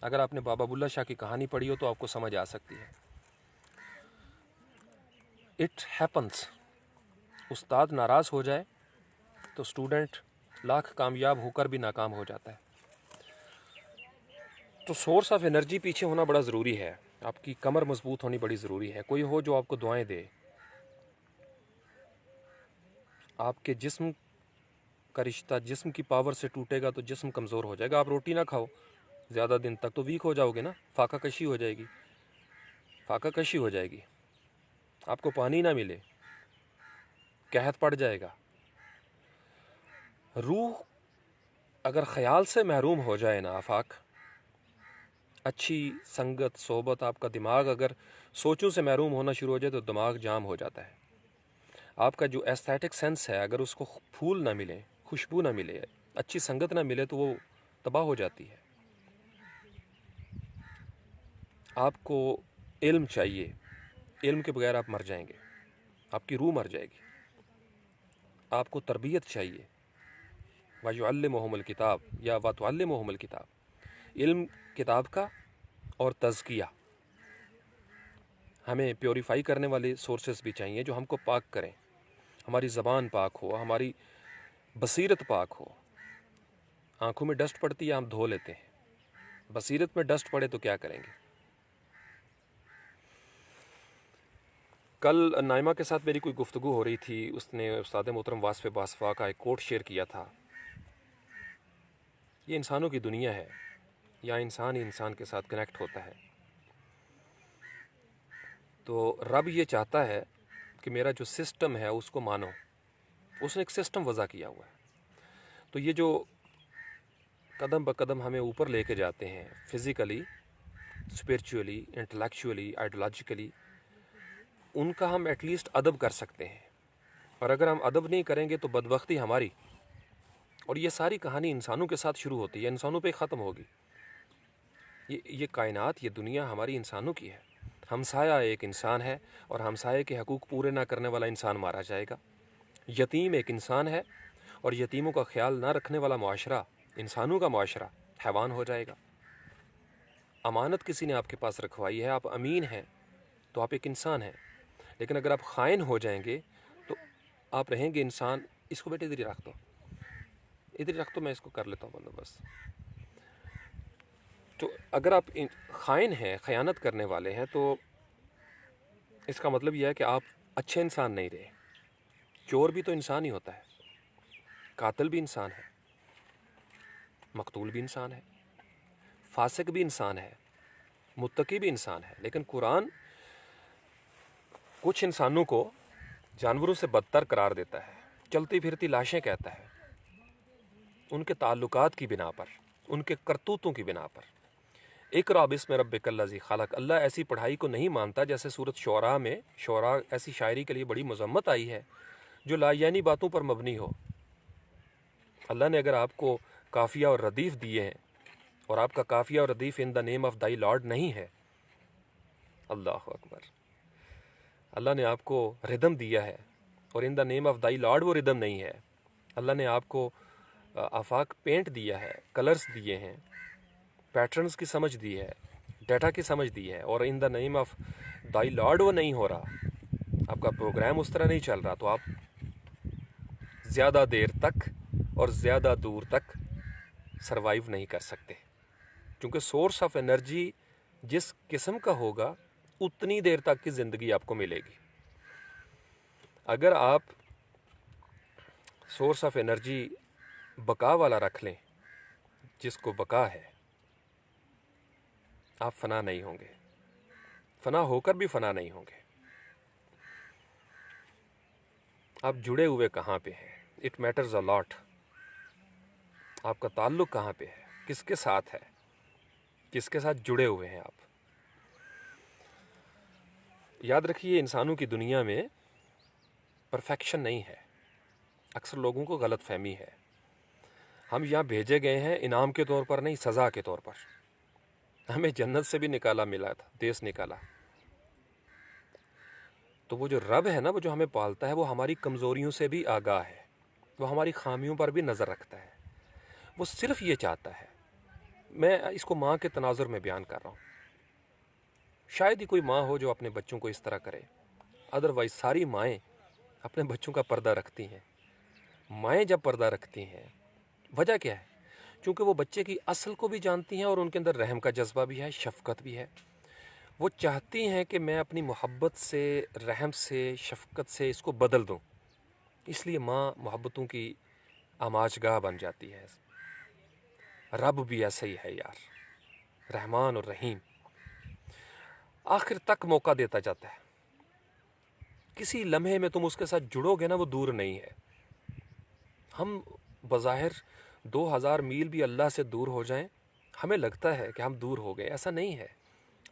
اگر آپ نے بابا بلّہ شاہ کی کہانی پڑھی ہو تو آپ کو سمجھ آ سکتی ہے۔ It happens. استاد ناراض ہو جائے تو اسٹوڈنٹ لاکھ کامیاب ہو کر بھی ناکام ہو جاتا ہے۔ تو سورس آف انرجی پیچھے ہونا بڑا ضروری ہے۔ آپ کی کمر مضبوط ہونی بڑی ضروری ہے۔ کوئی ہو جو آپ کو دعائیں دے۔ آپ کے جسم کا رشتہ جسم کی پاور سے ٹوٹے گا تو جسم کمزور ہو جائے گا۔ آپ روٹی نہ کھاؤ زیادہ دن تک تو ویک ہو جاؤ گے نا، فاقہ کشی ہو جائے گی، فاقہ کشی ہو جائے گی۔ آپ کو پانی نہ ملے، قحط پڑ جائے گا۔ روح اگر خیال سے محروم ہو جائے نا، آفاق، اچھی سنگت صحبت، آپ کا دماغ اگر سوچوں سے محروم ہونا شروع ہو جائے تو دماغ جام ہو جاتا ہے۔ آپ کا جو ایستھیٹک سینس ہے، اگر اس کو پھول نہ ملے، خوشبو نہ ملے، اچھی سنگت نہ ملے تو وہ تباہ ہو جاتی ہے۔ آپ کو علم چاہیے، علم کے بغیر آپ مر جائیں گے، آپ کی روح مر جائے گی۔ آپ کو تربیت چاہیے، وَيُعَلِّمُهُمُ الْكِتَابَ یا وَتُعَلِّمُهُمُ الْكِتَابَ، علم کتاب کا اور تزکیہ۔ ہمیں پیوریفائی کرنے والے سورسز بھی چاہیے جو ہم کو پاک کریں، ہماری زبان پاک ہو، ہماری بصیرت پاک ہو۔ آنکھوں میں ڈسٹ پڑتی ہے ہم دھو لیتے ہیں، بصیرت میں ڈسٹ پڑے تو کیا کریں گے؟ کل نائمہ کے ساتھ میری کوئی گفتگو ہو رہی تھی، اس نے استاد محترم واصف باصفا کا ایک کوٹ شیئر کیا تھا، یہ انسانوں کی دنیا ہے، یا انسان ہی انسان کے ساتھ کنیکٹ ہوتا ہے۔ تو رب یہ چاہتا ہے کہ میرا جو سسٹم ہے اس کو مانو۔ اس نے ایک سسٹم وضع کیا ہوا ہے۔ تو یہ جو قدم بقدم ہمیں اوپر لے کے جاتے ہیں، فزیکلی، اسپرچولی، انٹلیکچولی، آئیڈیالوجیکلی، ان کا ہم ایٹ لیسٹ ادب کر سکتے ہیں۔ اور اگر ہم ادب نہیں کریں گے تو بدبختی ہماری۔ اور یہ ساری کہانی انسانوں کے ساتھ شروع ہوتی ہے، انسانوں پہ ختم ہوگی۔ یہ کائنات، یہ دنیا ہماری انسانوں کی ہے۔ ہمسایہ ایک انسان ہے اور ہمسائے کے حقوق پورے نہ کرنے والا انسان مارا جائے گا۔ یتیم ایک انسان ہے اور یتیموں کا خیال نہ رکھنے والا معاشرہ، انسانوں کا معاشرہ، حیوان ہو جائے گا۔ امانت کسی نے آپ کے پاس رکھوائی ہے، آپ امین ہیں تو آپ ایک انسان ہیں، لیکن اگر آپ خائن ہو جائیں گے تو آپ رہیں گے انسان۔ اس کو بیٹے ادھر ہی رکھ دو، ادھر ہی رکھ دو، میں اس کو کر لیتا ہوں بندوبست۔ تو اگر آپ خائن ہیں، خیانت کرنے والے ہیں، تو اس کا مطلب یہ ہے کہ آپ اچھے انسان نہیں رہے۔ چور بھی تو انسان ہی ہوتا ہے، قاتل بھی انسان ہے، مقتول بھی انسان ہے۔ فاسق بھی انسان ہے، متقی بھی انسان ہے، لیکن قرآن کچھ انسانوں کو جانوروں سے بدتر قرار دیتا ہے، چلتی پھرتی لاشیں کہتا ہے، ان کے تعلقات کی بنا پر، ان کے کرتوتوں کی بنا پر۔ اقرأ بسم ربک الذی خلق، اللہ ایسی پڑھائی کو نہیں مانتا جیسے سورۃ شعراء میں ایسی شاعری کے لیے بڑی مذمت آئی ہے جو لا یعنی باتوں پر مبنی ہو۔ اللہ نے اگر آپ کو قافیہ اور ردیف دیے ہیں اور آپ کا قافیہ اور ردیف ان دا نیم آف دائی لارڈ نہیں ہے، اللہ اکبر، اللہ نے آپ کو ردم دیا ہے اور ان دا نیم آف دائی لارڈ وہ ردم نہیں ہے، اللہ نے آپ کو آفاق پینٹ دیا ہے، کلرز دیے ہیں، پیٹرنز کی سمجھ دی ہے، ڈیٹا کی سمجھ دی ہے، اور ان دا نیم آف دائی لارڈ وہ نہیں ہو رہا، آپ کا پروگرام اس طرح نہیں چل رہا، تو آپ زیادہ دیر تک اور زیادہ دور تک سروائیو نہیں کر سکتے، کیونکہ سورس آف انرجی جس قسم کا ہوگا اتنی دیر تک کی زندگی آپ کو ملے گی۔ اگر آپ سورس آف انرجی بقا والا رکھ لیں، جس کو بقا ہے، آپ فنا نہیں ہوں گے، فنا ہو کر بھی فنا نہیں ہوں گے۔ آپ جڑے ہوئے کہاں پہ ہیں؟ اٹ میٹرز اے لاٹ۔ آپ کا تعلق کہاں پہ ہے؟ کس کے ساتھ ہے؟ کس کے ساتھ جڑے ہوئے ہیں آپ؟ یاد رکھیے، انسانوں کی دنیا میں پرفیکشن نہیں ہے، اکثر لوگوں کو غلط فہمی ہے۔ ہم یہاں بھیجے گئے ہیں انعام کے طور پر نہیں، سزا کے طور پر۔ ہمیں جنت سے بھی نکالا ملا تھا، دیس نکالا۔ تو وہ جو رب ہے نا، وہ جو ہمیں پالتا ہے، وہ ہماری کمزوریوں سے بھی آگاہ ہے، وہ ہماری خامیوں پر بھی نظر رکھتا ہے۔ وہ صرف یہ چاہتا ہے، میں اس کو ماں کے تناظر میں بیان کر رہا ہوں، شاید ہی کوئی ماں ہو جو اپنے بچوں کو اس طرح کرے، ادروائز ساری مائیں اپنے بچوں کا پردہ رکھتی ہیں۔ مائیں جب پردہ رکھتی ہیں، وجہ کیا ہے؟ چونکہ وہ بچے کی اصل کو بھی جانتی ہیں اور ان کے اندر رحم کا جذبہ بھی ہے، شفقت بھی ہے۔ وہ چاہتی ہیں کہ میں اپنی محبت سے، رحم سے، شفقت سے اس کو بدل دوں، اس لیے ماں محبتوں کی آماج گاہ بن جاتی ہے۔ رب بھی ایسا ہی ہے یار، رحمان اور رحیم، آخر تک موقع دیتا جاتا ہے۔ کسی لمحے میں تم اس کے ساتھ جڑو گے نا، وہ دور نہیں ہے۔ ہم بظاہر 2000 میل بھی اللہ سے دور ہو جائیں، ہمیں لگتا ہے کہ ہم دور ہو گئے، ایسا نہیں ہے۔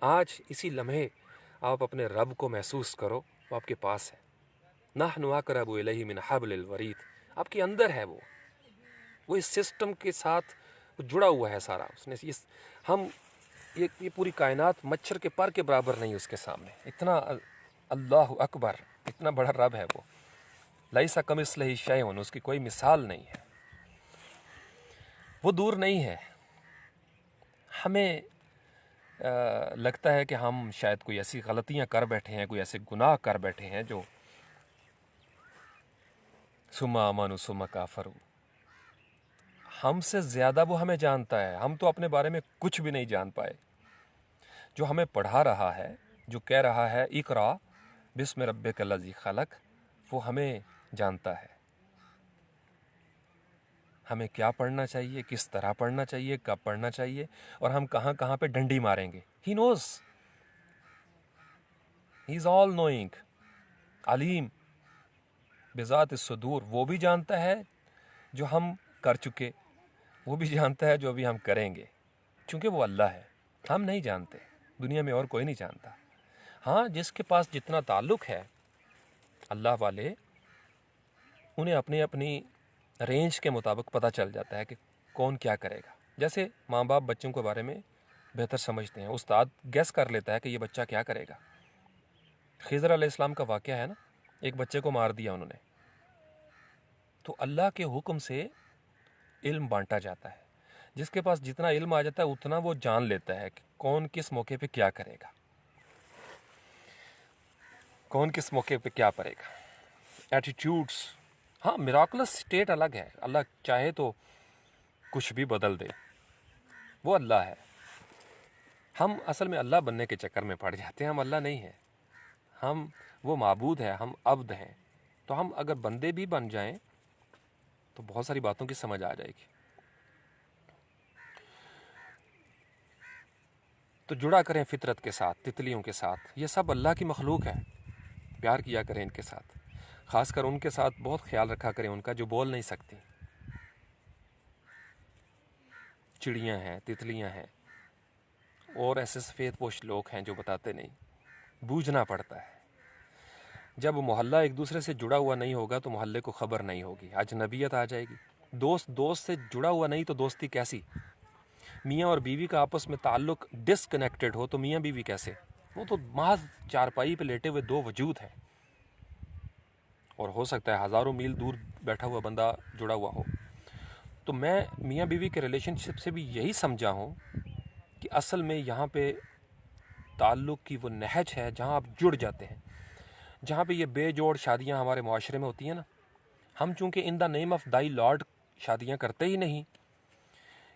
آج اسی لمحے آپ اپنے رب کو محسوس کرو، وہ آپ کے پاس ہے۔ نحن اقرب الیہ من حبل الورید، آپ کے اندر ہے وہ اس سسٹم کے ساتھ جڑا ہوا ہے سارا۔ اس نے ہم یہ پوری کائنات مچھر کے پر کے برابر نہیں اس کے سامنے، اتنا اللہ اکبر، اتنا بڑا رب ہے وہ۔ لیس کمثلہ شیء، اس کی کوئی مثال نہیں ہے، وہ دور نہیں ہے۔ ہمیں لگتا ہے کہ ہم شاید کوئی ایسی غلطیاں کر بیٹھے ہیں، کوئی ایسے گناہ کر بیٹھے ہیں جو ثم آمنوا ثم کافروا۔ ہم سے زیادہ وہ ہمیں جانتا ہے، ہم تو اپنے بارے میں کچھ بھی نہیں جان پائے۔ جو ہمیں پڑھا رہا ہے، جو کہہ رہا ہے اقرأ بسم ربک الذی خلق، وہ ہمیں جانتا ہے، ہمیں کیا پڑھنا چاہیے، کس طرح پڑھنا چاہیے، کب پڑھنا چاہیے، اور ہم کہاں کہاں پہ ڈنڈی ماریں گے۔ ہی نوز، ہی از آل نوئنگ، علیم بذات الصدور، وہ بھی جانتا ہے جو ہم کر چکے، وہ بھی جانتا ہے جو ابھی ہم کریں گے، چونکہ وہ اللہ ہے، ہم نہیں جانتے، دنیا میں اور کوئی نہیں جانتا۔ ہاں، جس کے پاس جتنا تعلق ہے، اللہ والے، انہیں اپنی اپنی رینج کے مطابق پتہ چل جاتا ہے کہ کون کیا کرے گا۔ جیسے ماں باپ بچوں کے بارے میں بہتر سمجھتے ہیں، استاد گیس کر لیتا ہے کہ یہ بچہ کیا کرے گا۔ خضر علیہ السلام کا واقعہ ہے نا، ایک بچے کو مار دیا انہوں نے، تو اللہ کے حکم سے علم بانٹا جاتا ہے، جس کے پاس جتنا علم آ جاتا ہے اتنا وہ جان لیتا ہے کہ کون کس موقع پہ کیا کرے گا، کون کس موقع پہ کیا پڑے گا۔ ایٹیٹیوڈس، ہاں، میراکلس سٹیٹ الگ ہے، اللہ چاہے تو کچھ بھی بدل دے، وہ اللہ ہے۔ ہم اصل میں اللہ بننے کے چکر میں پڑ جاتے ہیں، ہم اللہ نہیں ہیں، ہم وہ معبود ہیں، ہم عبد ہیں۔ تو ہم اگر بندے بھی بن جائیں تو بہت ساری باتوں کی سمجھ آ جائے گی۔ تو جڑا کریں فطرت کے ساتھ، تتلیوں کے ساتھ، یہ سب اللہ کی مخلوق ہے، پیار کیا کریں ان کے ساتھ، خاص کر ان کے ساتھ بہت خیال رکھا کریں ان کا جو بول نہیں سکتی، چڑیاں ہیں، تتلیاں ہیں، اور ایسے سفید پوش لوگ ہیں جو بتاتے نہیں، بوجھنا پڑتا ہے۔ جب محلہ ایک دوسرے سے جڑا ہوا نہیں ہوگا تو محلے کو خبر نہیں ہوگی، اجنبیت آ جائے گی۔ دوست سے جڑا ہوا نہیں تو دوستی کیسی؟ میاں اور بیوی کا آپس میں تعلق ڈسکنیکٹڈ ہو تو میاں بیوی کیسے؟ وہ تو محض چارپائی پہ لیٹے ہوئے دو وجود ہیں، اور ہو سکتا ہے ہزاروں میل دور بیٹھا ہوا بندہ جڑا ہوا ہو۔ تو میں میاں بیوی کے ریلیشن شپ سے بھی یہی سمجھا ہوں کہ اصل میں یہاں پہ تعلق کی وہ نہج ہے جہاں آپ جڑ جاتے ہیں، جہاں پہ یہ بے جوڑ شادیاں ہمارے معاشرے میں ہوتی ہیں نا، ہم چونکہ ان دا نیم آف دائی لارڈ شادیاں کرتے ہی نہیں،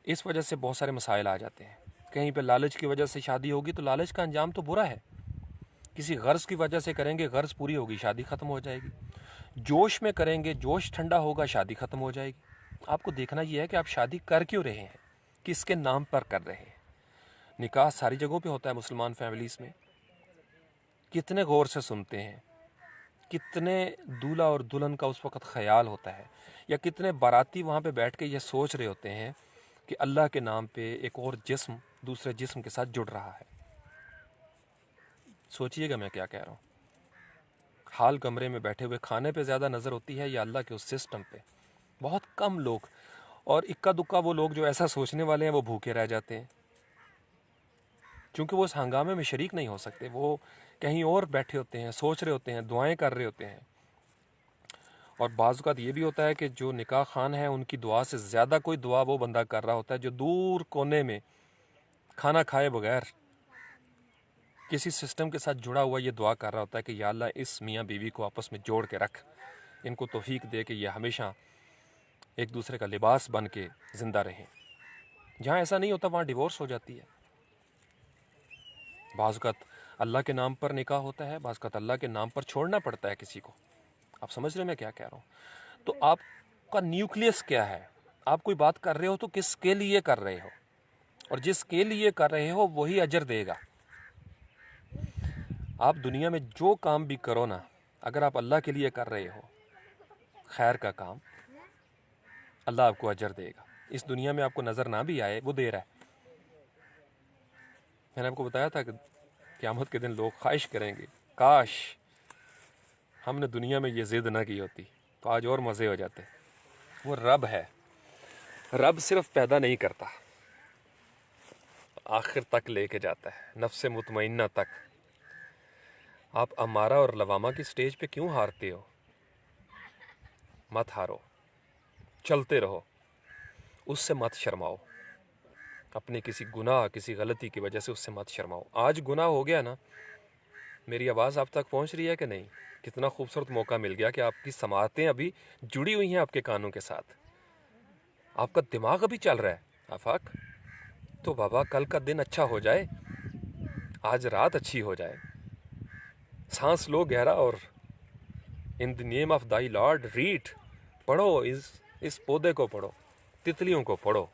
اس وجہ سے بہت سارے مسائل آ جاتے ہیں۔ کہیں پہ لالچ کی وجہ سے شادی ہوگی تو لالچ کا انجام تو برا ہے، کسی غرض کی وجہ سے کریں گے، غرض پوری ہوگی، شادی ختم ہو جائے گی۔ جوش میں کریں گے، جوش ٹھنڈا ہوگا، شادی ختم ہو جائے گی۔ آپ کو دیکھنا یہ ہے کہ آپ شادی کر کیوں رہے ہیں، کس کے نام پر کر رہے ہیں۔ نکاح ساری جگہوں پہ ہوتا ہے مسلمان فیملیز میں، کتنے غور سے سنتے ہیں، کتنے دولہا اور دلہن کا اس وقت خیال ہوتا ہے، یا کتنے باراتی وہاں پہ بیٹھ کے یہ سوچ رہے ہوتے ہیں کہ اللہ کے نام پہ ایک اور جسم دوسرے جسم کے ساتھ جڑ رہا ہے۔ سوچئے گا میں کیا کہہ رہا ہوں۔ حال کمرے میں بیٹھے ہوئے کھانے پہ زیادہ نظر ہوتی ہے یا اللہ کے اس سسٹم پہ؟ بہت کم لوگ، اور اکا دکا وہ لوگ جو ایسا سوچنے والے ہیں وہ بھوکے رہ جاتے ہیں، چونکہ وہ اس ہنگامے میں شریک نہیں ہو سکتے، وہ کہیں اور بیٹھے ہوتے ہیں، سوچ رہے ہوتے ہیں، دعائیں کر رہے ہوتے ہیں۔ اور بعض اوقات یہ بھی ہوتا ہے کہ جو نکاح خان ہے ان کی دعا سے زیادہ کوئی دعا وہ بندہ کر رہا ہوتا ہے جو دور کونے میں کھانا کھائے بغیر کسی سسٹم کے ساتھ جڑا ہوا یہ دعا کر رہا ہوتا ہے کہ یا اللہ اس میاں بیوی کو آپس میں جوڑ کے رکھ، ان کو توفیق دے کہ یہ ہمیشہ ایک دوسرے کا لباس بن کے زندہ رہیں۔ جہاں ایسا نہیں ہوتا وہاں ڈیورس ہو جاتی ہے۔ بعض اوقات اللہ کے نام پر نکاح ہوتا ہے، بعض اوقات اللہ کے نام پر چھوڑنا پڑتا ہے کسی کو۔ آپ سمجھ رہے ہیں میں کیا کہہ رہا ہوں؟ تو آپ کا نیوکلیس کیا ہے؟ آپ کوئی بات کر رہے ہو تو کس کے لیے کر رہے ہو، اور جس کے لیے کر رہے ہو وہی اجر دے گا۔ آپ دنیا میں جو کام بھی کرو نا، اگر آپ اللہ کے لیے کر رہے ہو خیر کا کام، اللہ آپ کو اجر دے گا۔ اس دنیا میں آپ کو نظر نہ بھی آئے وہ دے رہا ہے۔ میں نے آپ کو بتایا تھا کہ قیامت کے دن لوگ خواہش کریں گے کاش ہم نے دنیا میں یہ ضد نہ کی ہوتی تو آج اور مزے ہو جاتے۔ وہ رب ہے، رب صرف پیدا نہیں کرتا، آخر تک لے کے جاتا ہے، نفس مطمئنہ تک۔ آپ امارہ اور لوامہ کی سٹیج پہ کیوں ہارتے ہو؟ مت ہارو، چلتے رہو، اس سے مت شرماؤ، اپنے کسی گناہ کسی غلطی کی وجہ سے اس سے مت شرماؤ۔ آج گناہ ہو گیا نا، میری آواز آپ تک پہنچ رہی ہے کہ نہیں؟ کتنا خوبصورت موقع مل گیا کہ آپ کی سماعتیں ابھی جڑی ہوئی ہیں آپ کے کانوں کے ساتھ، آپ کا دماغ ابھی چل رہا ہے۔ آفاق، تو بابا کل کا دن اچھا ہو جائے، آج رات اچھی ہو جائے، سانس لو گہرا، اور ان دی نیم آف دائی لارڈ ریڈ، پڑھو، اس پودے کو پڑھو، تتلیوں کو پڑھو،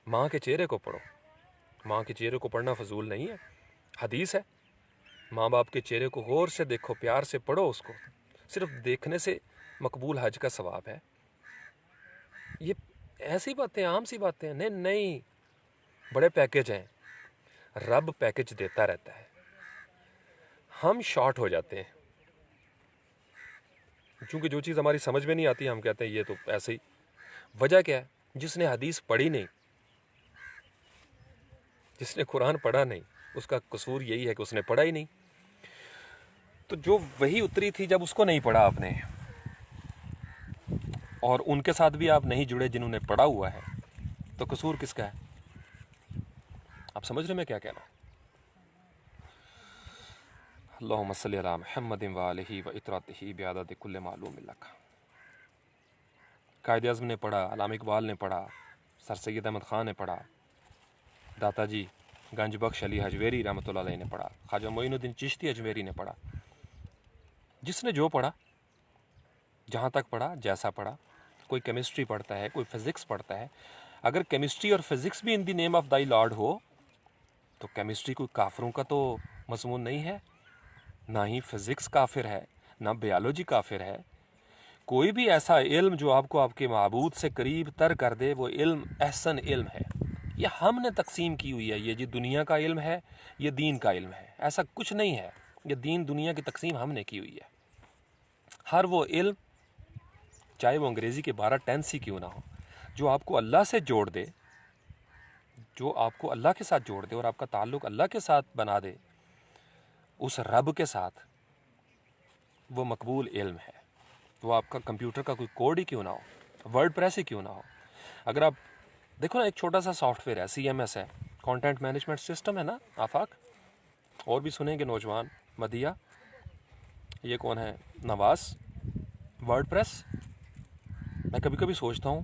ماں کے چہرے کو پڑھو۔ ماں کے چہرے کو پڑھنا فضول نہیں ہے، حدیث ہے، ماں باپ کے چہرے کو غور سے دیکھو، پیار سے پڑھو اس کو، صرف دیکھنے سے مقبول حج کا ثواب ہے۔ یہ ایسی باتیں، عام سی باتیں ہیں، نہیں، بڑے پیکج ہیں، رب پیکج دیتا رہتا ہے، ہم شارٹ ہو جاتے ہیں، چونکہ جو چیز ہماری سمجھ میں نہیں آتی ہم کہتے ہیں یہ تو ایسے ہی۔ وجہ کیا ہے؟ جس نے حدیث پڑھی نہیں، جس نے قرآن پڑھا نہیں، اس کا قصور یہی ہے کہ اس نے پڑھا ہی نہیں۔ تو جو وہی اتری تھی جب اس کو نہیں پڑھا آپ نے، اور ان کے ساتھ بھی آپ نہیں جڑے جنہوں نے پڑھا ہوا ہے، تو قصور کس کا ہے؟ آپ سمجھ رہے میں کیا کہہ رہا ہوں؟ اللہم صلی علی محمد وآلہ وإطرتہ بعدد کل معلوم لک۔ قائد اعظم نے پڑھا، علامہ اقبال نے پڑھا، سر سید احمد خان نے پڑھا، داتا جی گنج بخش علی حجویری رحمۃ اللہ علیہ نے پڑھا، خواجہ معین الدین چشتی اجمیری نے پڑھا۔ جس نے جو پڑھا، جہاں تک پڑھا، جیسا پڑھا، کوئی کیمسٹری پڑھتا ہے، کوئی فزکس پڑھتا ہے، اگر کیمسٹری اور فزکس بھی ان دی نیم آف دائی لارڈ ہو تو کیمسٹری کوئی کافروں کا تو مضمون نہیں ہے، نہ ہی فزکس کافر ہے، نہ بیالوجی کافر ہے۔ کوئی بھی ایسا علم جو آپ کو آپ کے معبود سے قریب تر کر دے، وہ علم احسن علم ہے۔ یہ ہم نے تقسیم کی ہوئی ہے، یہ جو دنیا کا علم ہے یہ دین کا علم ہے، ایسا کچھ نہیں ہے۔ یہ دین دنیا کی تقسیم ہم نے کی ہوئی ہے۔ ہر وہ علم، چاہے وہ انگریزی کے 12 ٹینس ہی کیوں نہ ہو، جو آپ کو اللہ سے جوڑ دے، جو آپ کو اللہ کے ساتھ جوڑ دے اور آپ کا تعلق اللہ کے ساتھ بنا دے، اس رب کے ساتھ، وہ مقبول علم ہے۔ وہ آپ کا کمپیوٹر کا کوئی کوڈ ہی کیوں نہ ہو، ورڈ پریس ہی کیوں نہ ہو۔ اگر آپ دیکھو نا، ایک چھوٹا سا سافٹ ویئر ہے، CMS ہے، کانٹینٹ مینجمنٹ سسٹم ہے نا، آفاق، اور بھی سنیں گے نوجوان، مدیہ، یہ کون ہے، نواز، ورڈ پریس۔ میں کبھی کبھی سوچتا ہوں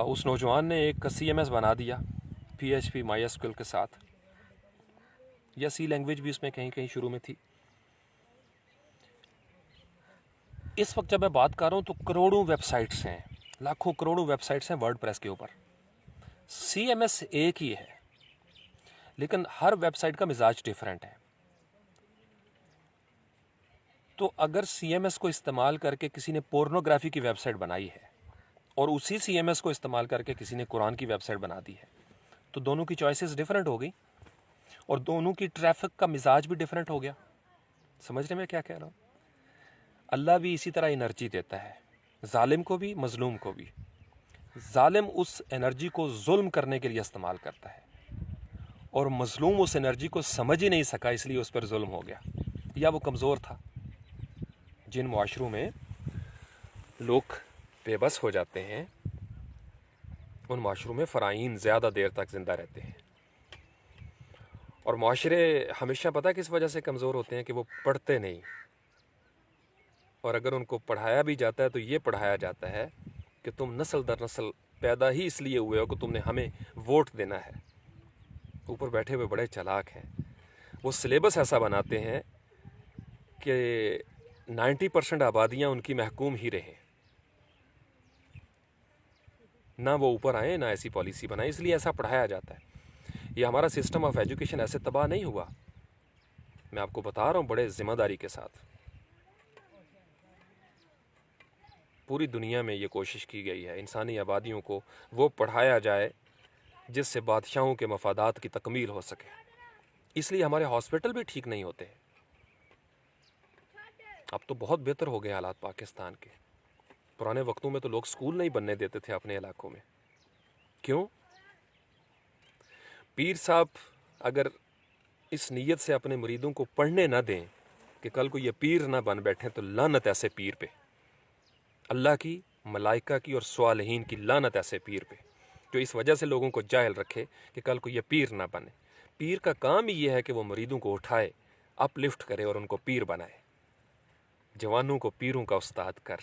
اس نوجوان نے ایک CMS بنا دیا PHP MySQL کے ساتھ، یا C لینگویج بھی اس میں کہیں کہیں شروع میں تھی۔ اس وقت جب میں بات کر رہا ہوں تو کروڑوں ویب سائٹس ہیں، لاکھوں کروڑوں ویب سائٹس ہیں ورڈ پریس کے اوپر۔ CMS ایک ہی ہے، لیکن ہر ویب سائٹ کا مزاج ڈیفرنٹ ہے۔ تو اگر CMS کو استعمال کر کے کسی نے پورنوگرافی کی ویب سائٹ بنائی ہے، اور اسی CMS کو استعمال کر کے کسی نے قرآن کی ویب سائٹ بنا دی ہے، تو دونوں کی چوائسیز ڈیفرنٹ ہو گئی، اور دونوں کی ٹریفک کا مزاج بھی ڈیفرنٹ ہو گیا۔ سمجھ رہے میں کیا کہہ رہا ہوں؟ اللہ بھی اسی طرح انرجی دیتا ہے، ظالم کو بھی، مظلوم کو بھی۔ ظالم اس انرجی کو ظلم کرنے کے لیے استعمال کرتا ہے، اور مظلوم اس انرجی کو سمجھ ہی نہیں سکا، اس لیے اس پر ظلم ہو گیا، یا وہ کمزور تھا۔ جن معاشروں میں لوگ بے بس ہو جاتے ہیں، ان معاشروں میں فرائین زیادہ دیر تک زندہ رہتے ہیں، اور معاشرے ہمیشہ پتہ کس وجہ سے کمزور ہوتے ہیں، کہ وہ پڑھتے نہیں، اور اگر ان کو پڑھایا بھی جاتا ہے تو یہ پڑھایا جاتا ہے کہ تم نسل در نسل پیدا ہی اس لیے ہوئے ہو کہ تم نے ہمیں ووٹ دینا ہے۔ اوپر بیٹھے ہوئے بڑے چالاک ہیں، وہ سلیبس ایسا بناتے ہیں کہ 90% آبادیاں ان کی محکوم ہی رہیں، نہ وہ اوپر آئیں، نہ ایسی پالیسی بنائیں، اس لیے ایسا پڑھایا جاتا ہے۔ یہ ہمارا سسٹم آف ایجوکیشن ایسے تباہ نہیں ہوا، میں آپ کو بتا رہا ہوں بڑے ذمہ داری کے ساتھ۔ پوری دنیا میں یہ کوشش کی گئی ہے، انسانی آبادیوں کو وہ پڑھایا جائے جس سے بادشاہوں کے مفادات کی تکمیل ہو سکے۔ اس لیے ہمارے ہاسپٹل بھی ٹھیک نہیں ہوتے۔ اب تو بہت بہتر ہو گئے حالات پاکستان کے۔ پرانے وقتوں میں تو لوگ سکول نہیں بننے دیتے تھے اپنے علاقوں میں۔ کیوں؟ پیر صاحب اگر اس نیت سے اپنے مریدوں کو پڑھنے نہ دیں کہ کل کو یہ پیر نہ بن بیٹھیں، تو لعنت ایسے پیر پہ، اللہ کی، ملائکہ کی اور صالحین کی لعنت ایسے پیر پہ، جو اس وجہ سے لوگوں کو جاہل رکھے کہ کل کو یہ پیر نہ بنے۔ پیر کا کام ہی یہ ہے کہ وہ مریدوں کو اٹھائے، اپ لفٹ کرے اور ان کو پیر بنائے۔ جوانوں کو پیروں کا استاد کر۔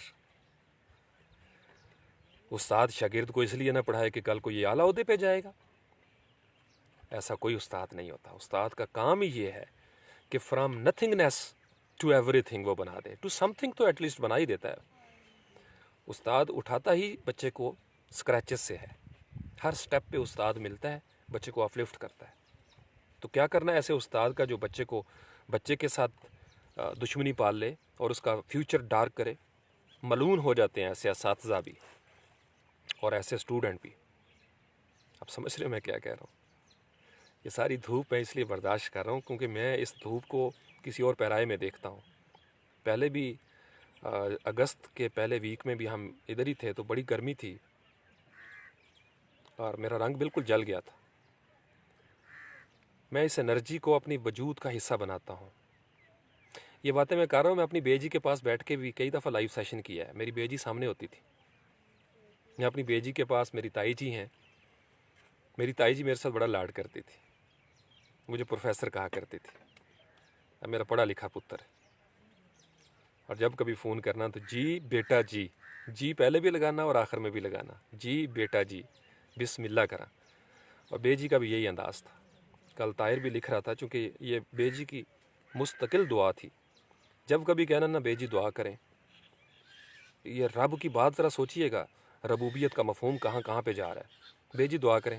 استاد شاگرد کو اس لیے نہ پڑھائے کہ کل کو یہ اعلیٰ عہدے پہ جائے گا، ایسا کوئی استاد نہیں ہوتا۔ استاد کا کام ہی یہ ہے کہ from nothingness to everything وہ بنا دے، ٹو سم تھنگ تو ایٹ لیسٹ بنا ہی دیتا ہے۔ استاد اٹھاتا ہی بچے کو اسکریچز سے ہے، ہر سٹیپ پہ استاد ملتا ہے، بچے کو اپ لفٹ کرتا ہے۔ تو کیا کرنا ہے ایسے استاد کا جو بچے کے ساتھ دشمنی پال لے اور اس کا فیوچر ڈارک کرے؟ ملعون ہو جاتے ہیں ایسے اساتذہ بھی اور ایسے اسٹوڈنٹ بھی۔ اب سمجھ رہے میں کیا کہہ رہا ہوں؟ یہ ساری دھوپ میں اس لیے برداشت کر رہا ہوں کیونکہ میں اس دھوپ کو کسی اور پیرائے میں دیکھتا ہوں۔ پہلے بھی اگست کے پہلے ویک میں بھی ہم ادھر ہی تھے تو بڑی گرمی تھی اور میرا رنگ بالکل جل گیا تھا۔ میں اس انرجی کو اپنی وجود کا حصہ بناتا ہوں۔ یہ باتیں میں کر رہا ہوں، میں اپنی بیٹی جی کے پاس بیٹھ کے بھی کئی دفعہ لائیو سیشن کیا ہے، میری بیٹی جی سامنے ہوتی تھی۔ میں اپنی بیٹی جی کے پاس، میری تائی جی ہیں، میری تائی جی میرے ساتھ بڑا لاڈ کرتی تھی، مجھے پروفیسر کہا کرتی تھی۔ اب میرا پڑھا لکھا پتر ہے، اور جب کبھی فون کرنا تو جی بیٹا جی، جی پہلے بھی لگانا اور آخر میں بھی لگانا، جی بیٹا جی، بسم اللہ کرا۔ اور بے جی کا بھی یہی انداز تھا۔ کل طاہر بھی لکھ رہا تھا، چونکہ یہ بے جی کی مستقل دعا تھی، جب کبھی کہنا نا بے جی دعا کریں۔ یہ رب کی بات ذرا سوچئے گا، ربوبیت کا مفہوم کہاں کہاں پہ جا رہا ہے۔ بے جی دعا کریں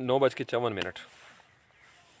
9:54।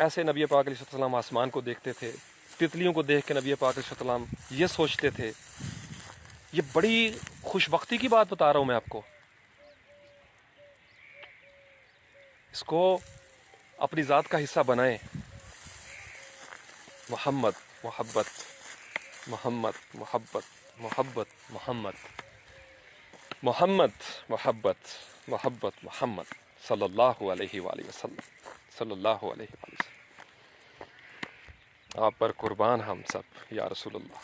ایسے نبی پاک علیہ السلام آسمان کو دیکھتے تھے، تتلیوں کو دیکھ کے نبی پاک علیہ السلام یہ سوچتے تھے. یہ بڑی خوش بختی کی بات بتا رہا ہوں میں آپ کو. اس کو اپنی ذات کا حصہ بنائیں. محمد محبت، محمد محبت، محبت محمد، محمد محبت، محبت محمد صلی اللہ علیہ وآلہ وسلم، صلی اللہ علیہ وآلہ وسلم. آپ پر قربان ہم سب یا رسول اللہ.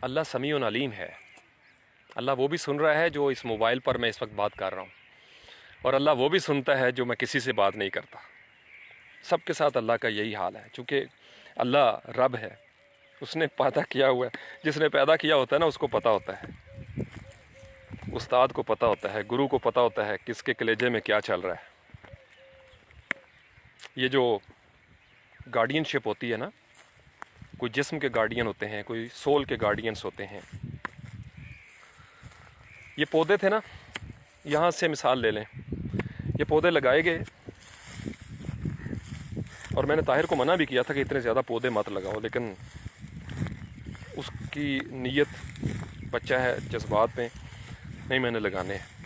اللہ سمیع علیم ہے. اللہ وہ بھی سن رہا ہے جو اس موبائل پر میں اس وقت بات کر رہا ہوں، اور اللہ وہ بھی سنتا ہے جو میں کسی سے بات نہیں کرتا. سب کے ساتھ اللہ کا یہی حال ہے. چونکہ اللہ رب ہے، اس نے پیدا کیا ہوا ہے. جس نے پیدا کیا ہوتا ہے نا، اس کو پتہ ہوتا ہے، استاد کو پتہ ہوتا ہے، گرو کو پتہ ہوتا ہے کس کے کلیجے میں کیا چل رہا ہے. یہ جو گارڈین شپ ہوتی ہے نا، کوئی جسم کے گارڈین ہوتے ہیں، کوئی سول کے گارڈینس ہوتے ہیں. یہ پودے تھے نا، یہاں سے مثال لے لیں. یہ پودے لگائے گئے، اور میں نے طاہر کو منع بھی کیا تھا کہ اتنے زیادہ پودے مت لگاؤ، لیکن اس کی نیت بچہ ہے، جذبات میں نہیں میں نے لگانے ہیں.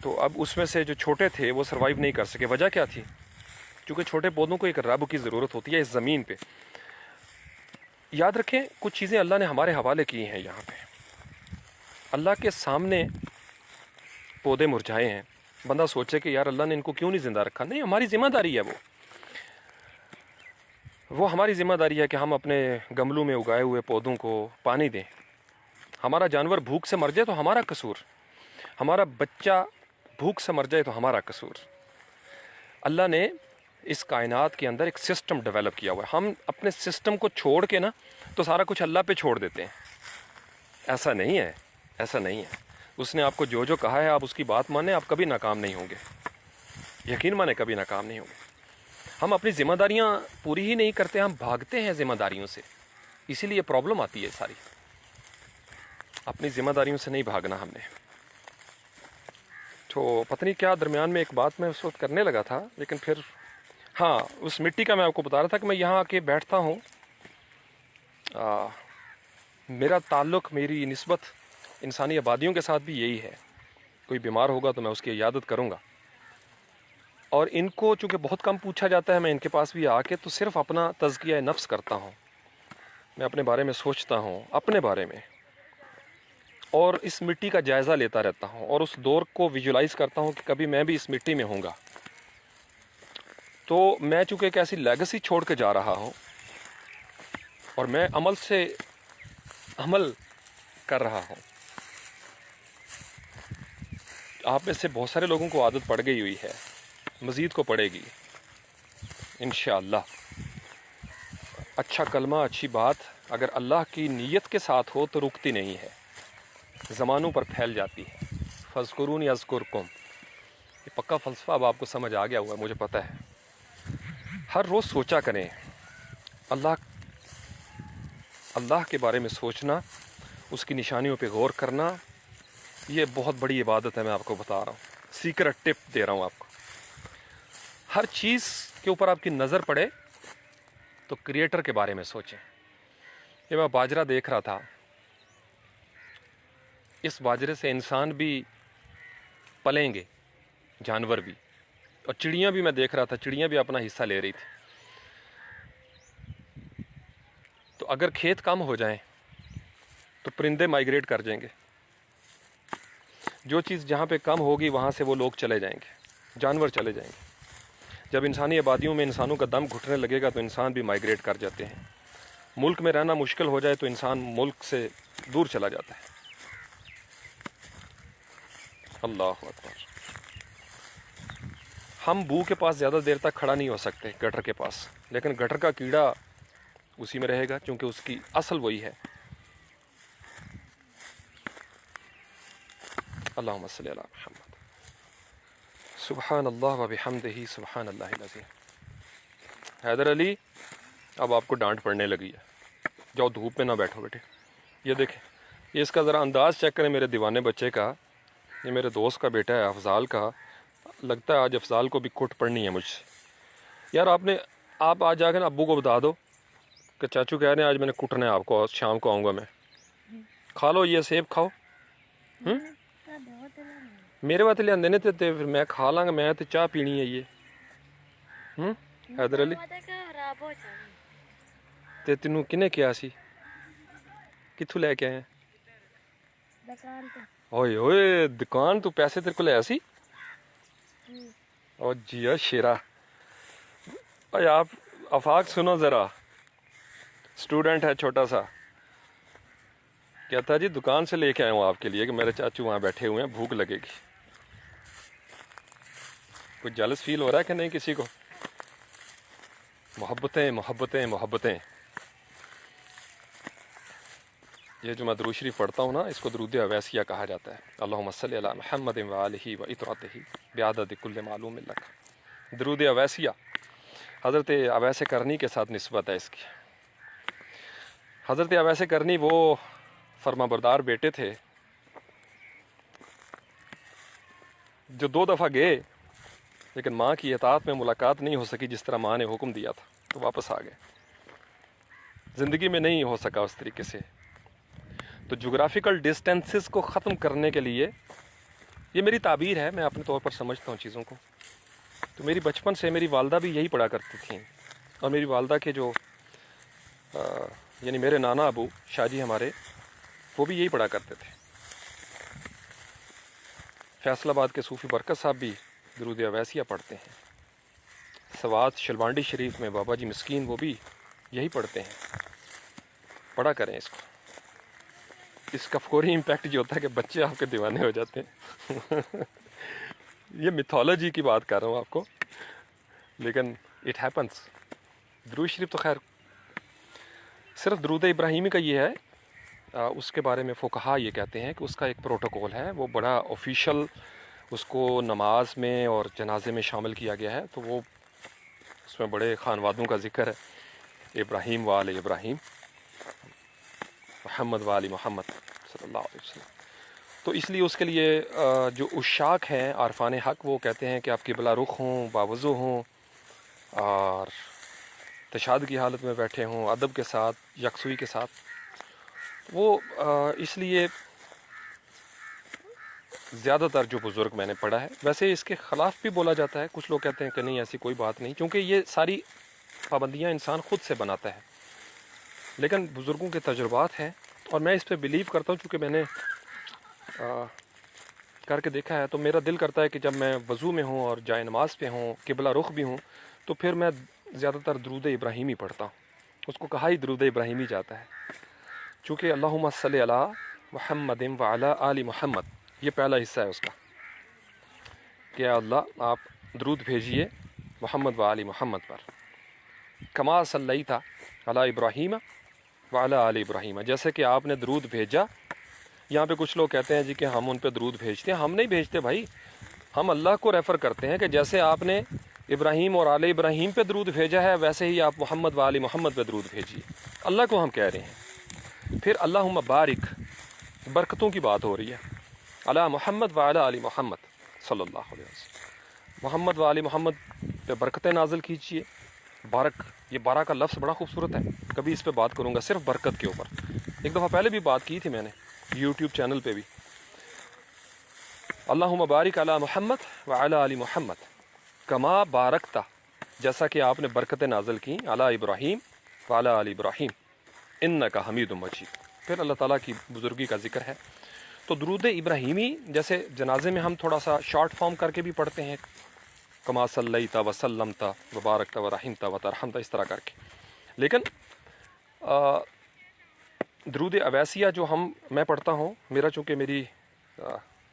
تو اب اس میں سے جو چھوٹے تھے وہ سروائیو نہیں کر سکے. وجہ کیا تھی؟ چونکہ چھوٹے پودوں کو ایک رب کی ضرورت ہوتی ہے اس زمین پہ. یاد رکھیں، کچھ چیزیں اللہ نے ہمارے حوالے کی ہیں. یہاں پہ اللہ کے سامنے پودے مرجھائے ہیں. بندہ سوچے کہ یار اللہ نے ان کو کیوں نہیں زندہ رکھا. نہیں، ہماری ذمہ داری ہے. وہ ہماری ذمہ داری ہے کہ ہم اپنے گملوں میں اگائے ہوئے پودوں کو پانی دیں. ہمارا جانور بھوک سے مر جائے تو ہمارا قصور، ہمارا بچہ بھوک سے مر جائے تو ہمارا قصور. اللہ نے اس کائنات کے اندر ایک سسٹم ڈیولپ کیا ہوا ہے. ہم اپنے سسٹم کو چھوڑ کے نا تو سارا کچھ اللہ پہ چھوڑ دیتے ہیں. ایسا نہیں ہے، ایسا نہیں ہے. اس نے آپ کو جو کہا ہے آپ اس کی بات مانیں، آپ کبھی ناکام نہیں ہوں گے. یقین مانیں، کبھی ناکام نہیں ہوں گے. ہم اپنی ذمہ داریاں پوری ہی نہیں کرتے، ہم بھاگتے ہیں ذمہ داریوں سے. اسی لیے پرابلم آتی ہے ساری. اپنی ذمہ داریوں سے نہیں بھاگنا ہم نے. تو پتہ نہیں کیا درمیان میں ایک بات میں اس وقت کرنے لگا تھا، لیکن پھر ہاں، اس مٹی کا میں آپ کو بتا رہا تھا کہ میں یہاں آ کے بیٹھتا ہوں. میرا تعلق، میری نسبت انسانی آبادیوں کے ساتھ بھی یہی ہے. کوئی بیمار ہوگا تو میں اس کی عیادت کروں گا. اور ان کو چونکہ بہت کم پوچھا جاتا ہے، میں ان کے پاس بھی آ کے تو صرف اپنا تزکیہ نفس کرتا ہوں. میں اپنے بارے میں سوچتا ہوں، اپنے بارے میں، اور اس مٹی کا جائزہ لیتا رہتا ہوں، اور اس دور کو ویژولائز کرتا ہوں کہ کبھی میں بھی اس مٹی میں ہوں گا. تو میں چونکہ ایک ایسی لیگسی چھوڑ کے جا رہا ہوں، اور میں عمل سے عمل کر رہا ہوں. آپ میں سے بہت سارے لوگوں کو عادت پڑ گئی ہوئی ہے، مزید کو پڑے گی انشاءاللہ. اچھا کلمہ، اچھی بات اگر اللہ کی نیت کے ساتھ ہو تو رکتی نہیں ہے، زمانوں پر پھیل جاتی ہے. فاذکرونی اذکرکم، یہ پکا فلسفہ اب آپ کو سمجھ آ گیا ہوا ہے، مجھے پتہ ہے. ہر روز سوچا کریں. اللہ کے بارے میں سوچنا، اس کی نشانیوں پہ غور کرنا، یہ بہت بڑی عبادت ہے. میں آپ کو بتا رہا ہوں، سیکرٹ ٹپ دے رہا ہوں آپ کو. ہر چیز کے اوپر آپ کی نظر پڑے تو کریٹر کے بارے میں سوچیں. یہ میں باجرہ دیکھ رہا تھا، اس باجرے سے انسان بھی پلیں گے، جانور بھی، اور چڑیاں بھی. میں دیکھ رہا تھا چڑیاں بھی اپنا حصہ لے رہی تھی. تو اگر کھیت کم ہو جائیں تو پرندے مائیگریٹ کر جائیں گے. جو چیز جہاں پہ کم ہوگی وہاں سے وہ لوگ چلے جائیں گے، جانور چلے جائیں گے. جب انسانی آبادیوں میں انسانوں کا دم گھٹنے لگے گا تو انسان بھی مائیگریٹ کر جاتے ہیں. ملک میں رہنا مشکل ہو جائے تو انسان ملک سے دور چلا جاتا ہے. اللہ اکبر. ہم بو کے پاس زیادہ دیر تک کھڑا نہیں ہو سکتے، گٹر کے پاس، لیکن گٹر کا کیڑا اسی میں رہے گا، چونکہ اس کی اصل وہی ہے. اللہم صلی علی محمد. سبحان اللہ و بحمدہ، سبحان اللہ العظیم. حیدر علی، اب آپ کو ڈانٹ پڑنے لگی ہے. جاؤ دھوپ میں نہ بیٹھو بیٹے. یہ دیکھیں، یہ اس کا ذرا انداز چیک کریں میرے دیوانے بچے کا. یہ میرے دوست کا بیٹا ہے افضال کا. لگتا ہے آج افضال کو بھی کٹ پڑنی ہے مجھ سے. یار آپ آج جا کے نا ابو کو بتا دو کہ چاچو کہہ رہے ہیں آج میں نے کٹنا ہے آپ کو, شام کو آؤں گا میں. کھا لو یہ سیب کھاؤ. میرے واسطے لے آندے نے تے پھر میں کھا لاں گا. میں تے چاہ پینی ہے یہ. حیدر علی تے تینوں کنے کیا سی کتھوں لے کے آئے؟ اوئے اوئے دکان تو پیسے تیرے کو لے سی. او جی شیرا. اوے آپ آفاق سنو ذرا, اسٹوڈنٹ ہے چھوٹا سا, کہتا جی دکان سے لے کے آیا ہوں آپ کے لیے کہ میرے چاچو وہاں بیٹھے ہوئے ہیں, بھوک لگے گی. کوئی جالس فیل ہو رہا ہے کہ نہیں کسی کو؟ محبتیں محبتیں محبتیں. یہ جو میں درود شریف پڑھتا ہوں نا, اس کو درود اویسیہ کہا جاتا ہے. اللہم صلی علی محمد و آلہ و اطرتہ بعدد کل معلوم لک. درود اویسیہ حضرت اویس کرنی کے ساتھ نسبت ہے اس کی. حضرت اویس کرنی وہ فرما بردار بیٹے تھے جو 2 دفعہ گئے لیکن ماں کی اطاعت میں ملاقات نہیں ہو سکی جس طرح ماں نے حکم دیا تھا, تو واپس آ گئے. زندگی میں نہیں ہو سکا اس طریقے سے. تو جغرافیکل ڈسٹینسز کو ختم کرنے کے لیے, یہ میری تعبیر ہے, میں اپنے طور پر سمجھتا ہوں چیزوں کو. تو میری بچپن سے میری والدہ بھی یہی پڑھا کرتی تھیں, اور میری والدہ کے جو یعنی میرے نانا ابو شاہ جی ہمارے, وہ بھی یہی پڑھا کرتے تھے. فیصل آباد کے صوفی برکت صاحب بھی درود اویسیہ پڑھتے ہیں. سوات شلوانڈی شریف میں بابا جی مسکین وہ بھی یہی پڑھتے ہیں. پڑھا کریں اس کو. اس کا فوری امپیکٹ جو ہوتا ہے کہ بچے آپ کے دیوانے ہو جاتے ہیں. یہ میتھولوجی کی بات کر رہا ہوں آپ کو, لیکن اٹ ہیپنس. درود شریف تو خیر صرف درود ابراہیمی کا یہ ہے, اس کے بارے میں فقہا یہ کہتے ہیں کہ اس کا ایک پروٹوکول ہے, وہ بڑا آفیشیل, اس کو نماز میں اور جنازے میں شامل کیا گیا ہے. تو وہ اس میں بڑے خانوادوں کا ذکر ہے, ابراہیم و آل ابراہیم, محمد و آل محمد صلی اللہ علیہ وسلم. تو اس لیے اس کے لیے جو عشاق ہیں عارفان حق, وہ کہتے ہیں کہ آپ قبلہ رخ ہوں, باوضو ہوں, اور تشہد کی حالت میں بیٹھے ہوں, ادب کے ساتھ, یکسوئی کے ساتھ. وہ اس لیے زیادہ تر جو بزرگ میں نے پڑھا ہے, ویسے اس کے خلاف بھی بولا جاتا ہے. کچھ لوگ کہتے ہیں کہ نہیں ایسی کوئی بات نہیں, کیونکہ یہ ساری پابندیاں انسان خود سے بناتا ہے. لیکن بزرگوں کے تجربات ہیں, اور میں اس پہ بلیو کرتا ہوں, چونکہ میں نے کر کے دیکھا ہے. تو میرا دل کرتا ہے کہ جب میں وضو میں ہوں اور جائے نماز پہ ہوں, قبلہ رخ بھی ہوں, تو پھر میں زیادہ تر درود ابراہیمی پڑھتا ہوں. اس کو کہا ہی درود ابراہیمی جاتا ہے, چونکہ اللہم صلی علی محمد و علی آل محمد, یہ پہلا حصہ ہے اس کا, کہ اللہ آپ درود بھیجیے محمد و آل محمد پر. کما صلیت علی ابراہیم و علی آل ابراہیم, جیسے کہ آپ نے درود بھیجا. یہاں پہ کچھ لوگ کہتے ہیں جی کہ ہم ان پہ درود بھیجتے ہیں. ہم نہیں بھیجتے بھائی, ہم اللہ کو ریفر کرتے ہیں کہ جیسے آپ نے ابراہیم اور آل ابراہیم پہ درود بھیجا ہے, ویسے ہی آپ محمد و آل محمد پہ درود بھیجیے. اللہ کو ہم کہہ رہے ہیں. پھر اللہم بارک, برکتوں کی بات ہو رہی ہے, علی محمد و علی آل محمد صلی اللہ علیہ وسلم. محمد و آل محمد پہ برکتیں نازل کیجیے. بارک, یہ بارہ کا لفظ بڑا خوبصورت ہے, کبھی اس پہ بات کروں گا صرف برکت کے اوپر. ایک دفعہ پہلے بھی بات کی تھی میں نے یوٹیوب چینل پہ بھی. اللہم بارک علی محمد و علی آل محمد کما بارکتا, جیسا کہ آپ نے برکتیں نازل کی, علی ابراہیم و علی آل ابراہیم انکا حمید مجید. پھر اللہ تعالیٰ کی بزرگی کا ذکر ہے. تو درود ابراہیمی جیسے جنازے میں ہم تھوڑا سا شارٹ فارم کر کے بھی پڑھتے ہیں, کما صلیت و سلمت و بارکت و رحمت و ترحمت, اس طرح کر کے. لیکن درود اویسیہ جو میں پڑھتا ہوں, میرا چونکہ میری